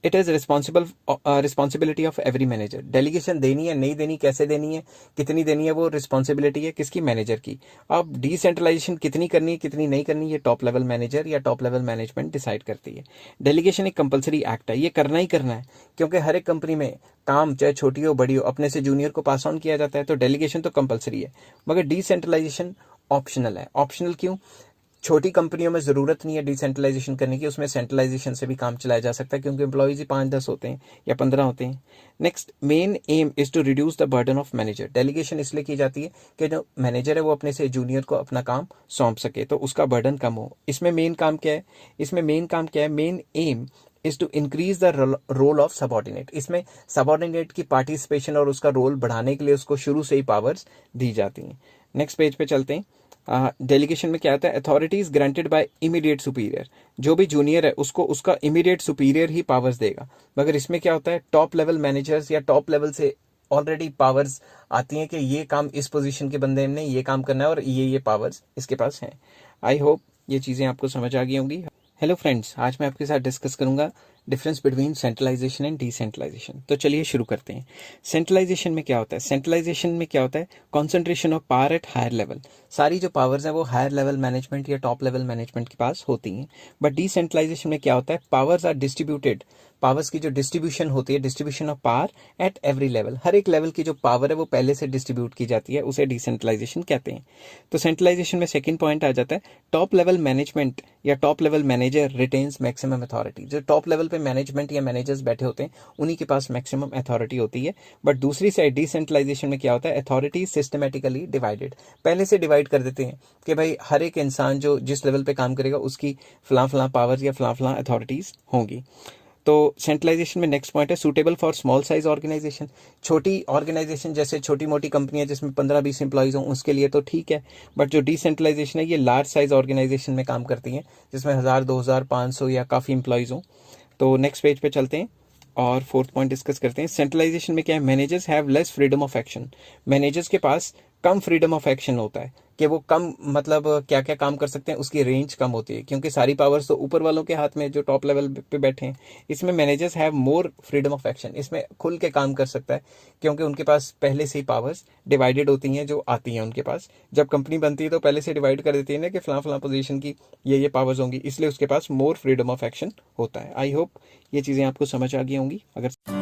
It is responsibility of every manager. Delegation देनी है नहीं देनी, कैसे देनी है, कितनी देनी है, वो रिस्पॉन्सिबिलिटी है किसकी, मैनेजर की। अब डिसेंट्रलाइजेशन कितनी करनी है कितनी नहीं करनी, ये टॉप लेवल मैनेजर या टॉप लेवल मैनेजमेंट डिसाइड करती है। डेलीगेशन एक कंपलसरी एक्ट है, ये करना ही करना है, क्योंकि हर एक कंपनी में काम चाहे छोटी हो बड़ी हो अपने से जूनियर को पास ऑन किया जाता है, तो डेलीगेशन तो कंपलसरी है। मगर डिसेंट्रलाइजेशन ऑप्शनल है। ऑप्शनल क्यों? छोटी कंपनियों में जरूरत नहीं है डिसेंट्रलाइजेशन करने की, उसमें सेंट्रलाइजेशन से भी काम चलाया जा सकता है, क्योंकि एम्प्लॉयज ही 5-10 होते हैं या 15 होते हैं। Next, main aim is to reduce the burden of manager. Delegation इसलिए की जाती है कि जो मैनेजर है वो अपने से जूनियर को अपना काम सौंप सके, तो उसका बर्डन कम हो। इसमें मेन काम क्या है? Main aim is to increase the role of subordinate. इसमें सबऑर्डिनेट की पार्टिसिपेशन और उसका रोल बढ़ाने के लिए उसको शुरू से ही पावर्स दी जाती हैं। नेक्स्ट पेज पे चलते हैं। डेलीगेशन में क्या आता है? Authorities granted by immediate superior. जो भी जूनियर है उसको उसका इमीडिएट सुपीरियर ही पावर्स देगा। मगर इसमें क्या होता है? टॉप लेवल मैनेजर्स या टॉप लेवल से ऑलरेडी पावर्स आती हैं कि ये काम इस पोजीशन के बंदे ने ये काम करना है और ये पावर्स इसके पास हैं। आई होप ये चीजें आपको समझ आ गई होंगी। हेलो फ्रेंड्स, आज मैं आपके साथ डिस्कस करूंगा difference between centralisation and decentralisation. तो चलिए शुरू करते हैं। सेंट्रलाइजेशन में क्या होता है? Concentration of power at higher level. सारी जो पावर्स हैं वो हायर लेवल मैनेजमेंट या टॉप लेवल मैनेजमेंट के पास होती हैं। बट डिसेंट्रलाइजेशन में क्या होता है? Powers are distributed. पावर्स की जो डिस्ट्रीब्यूशन होती है, distribution of power at every level, हर एक लेवल की जो पावर है वो पहले से डिस्ट्रीब्यूट की जाती है, उसे डिसेंट्रलाइजेशन कहते हैं। तो सेंट्रलाइजेशन में सेकंड पॉइंट आ जाता है, टॉप लेवल मैनेजमेंट या top level manager retains maximum authority. जो टॉप लेवल पे मैनेजमेंट या मैनेजर्स बैठे होते हैं उन्हीं के पास मैक्सिमम अथॉरिटी होती है। बट दूसरी साइड डिसेंट्रलाइजेशन में क्या होता है? Authority systematically divided. पहले से डिवाइड कर देते हैं कि भाई हर एक इंसान जो जिस लेवल पे काम करेगा उसकी फलां पावर्स या फलां अथॉरिटीज होंगी। तो सेंट्रलाइजेशन में नेक्स्ट पॉइंट है, suitable for small size organisation. छोटी ऑर्गेनाइजेशन जैसे छोटी मोटी कंपनियां जिसमें 15-20 एम्प्लॉयज हों उसके लिए तो ठीक है। बट जो डिसेंट्रलाइजेशन है ये लार्ज साइज ऑर्गेनाइजेशन में काम करती हैं, जिसमें 1000, 2000, 500 या काफ़ी एम्प्लॉयज हों। तो नेक्स्ट पेज पे चलते हैं और फोर्थ पॉइंट डिस्कस करते हैं। सेंट्रलाइजेशन में क्या है? Managers have less freedom of action. Managers के पास कम फ्रीडम ऑफ एक्शन होता है कि वो कम मतलब क्या क्या काम कर सकते हैं, उसकी रेंज कम होती है, क्योंकि सारी पावर्स तो ऊपर वालों के हाथ में जो टॉप लेवल पे बैठे हैं। इसमें managers have more freedom of action, इसमें खुल के काम कर सकता है, क्योंकि उनके पास पहले से ही पावर्स डिवाइडेड होती हैं जो आती हैं उनके पास। जब कंपनी बनती है तो पहले से डिवाइड कर देती है ना कि फलां पोजीशन की ये पावर्स होंगी, इसलिए उसके पास मोर फ्रीडम ऑफ एक्शन होता है। आई होप ये चीज़ें आपको समझ आ गई होंगी। अगर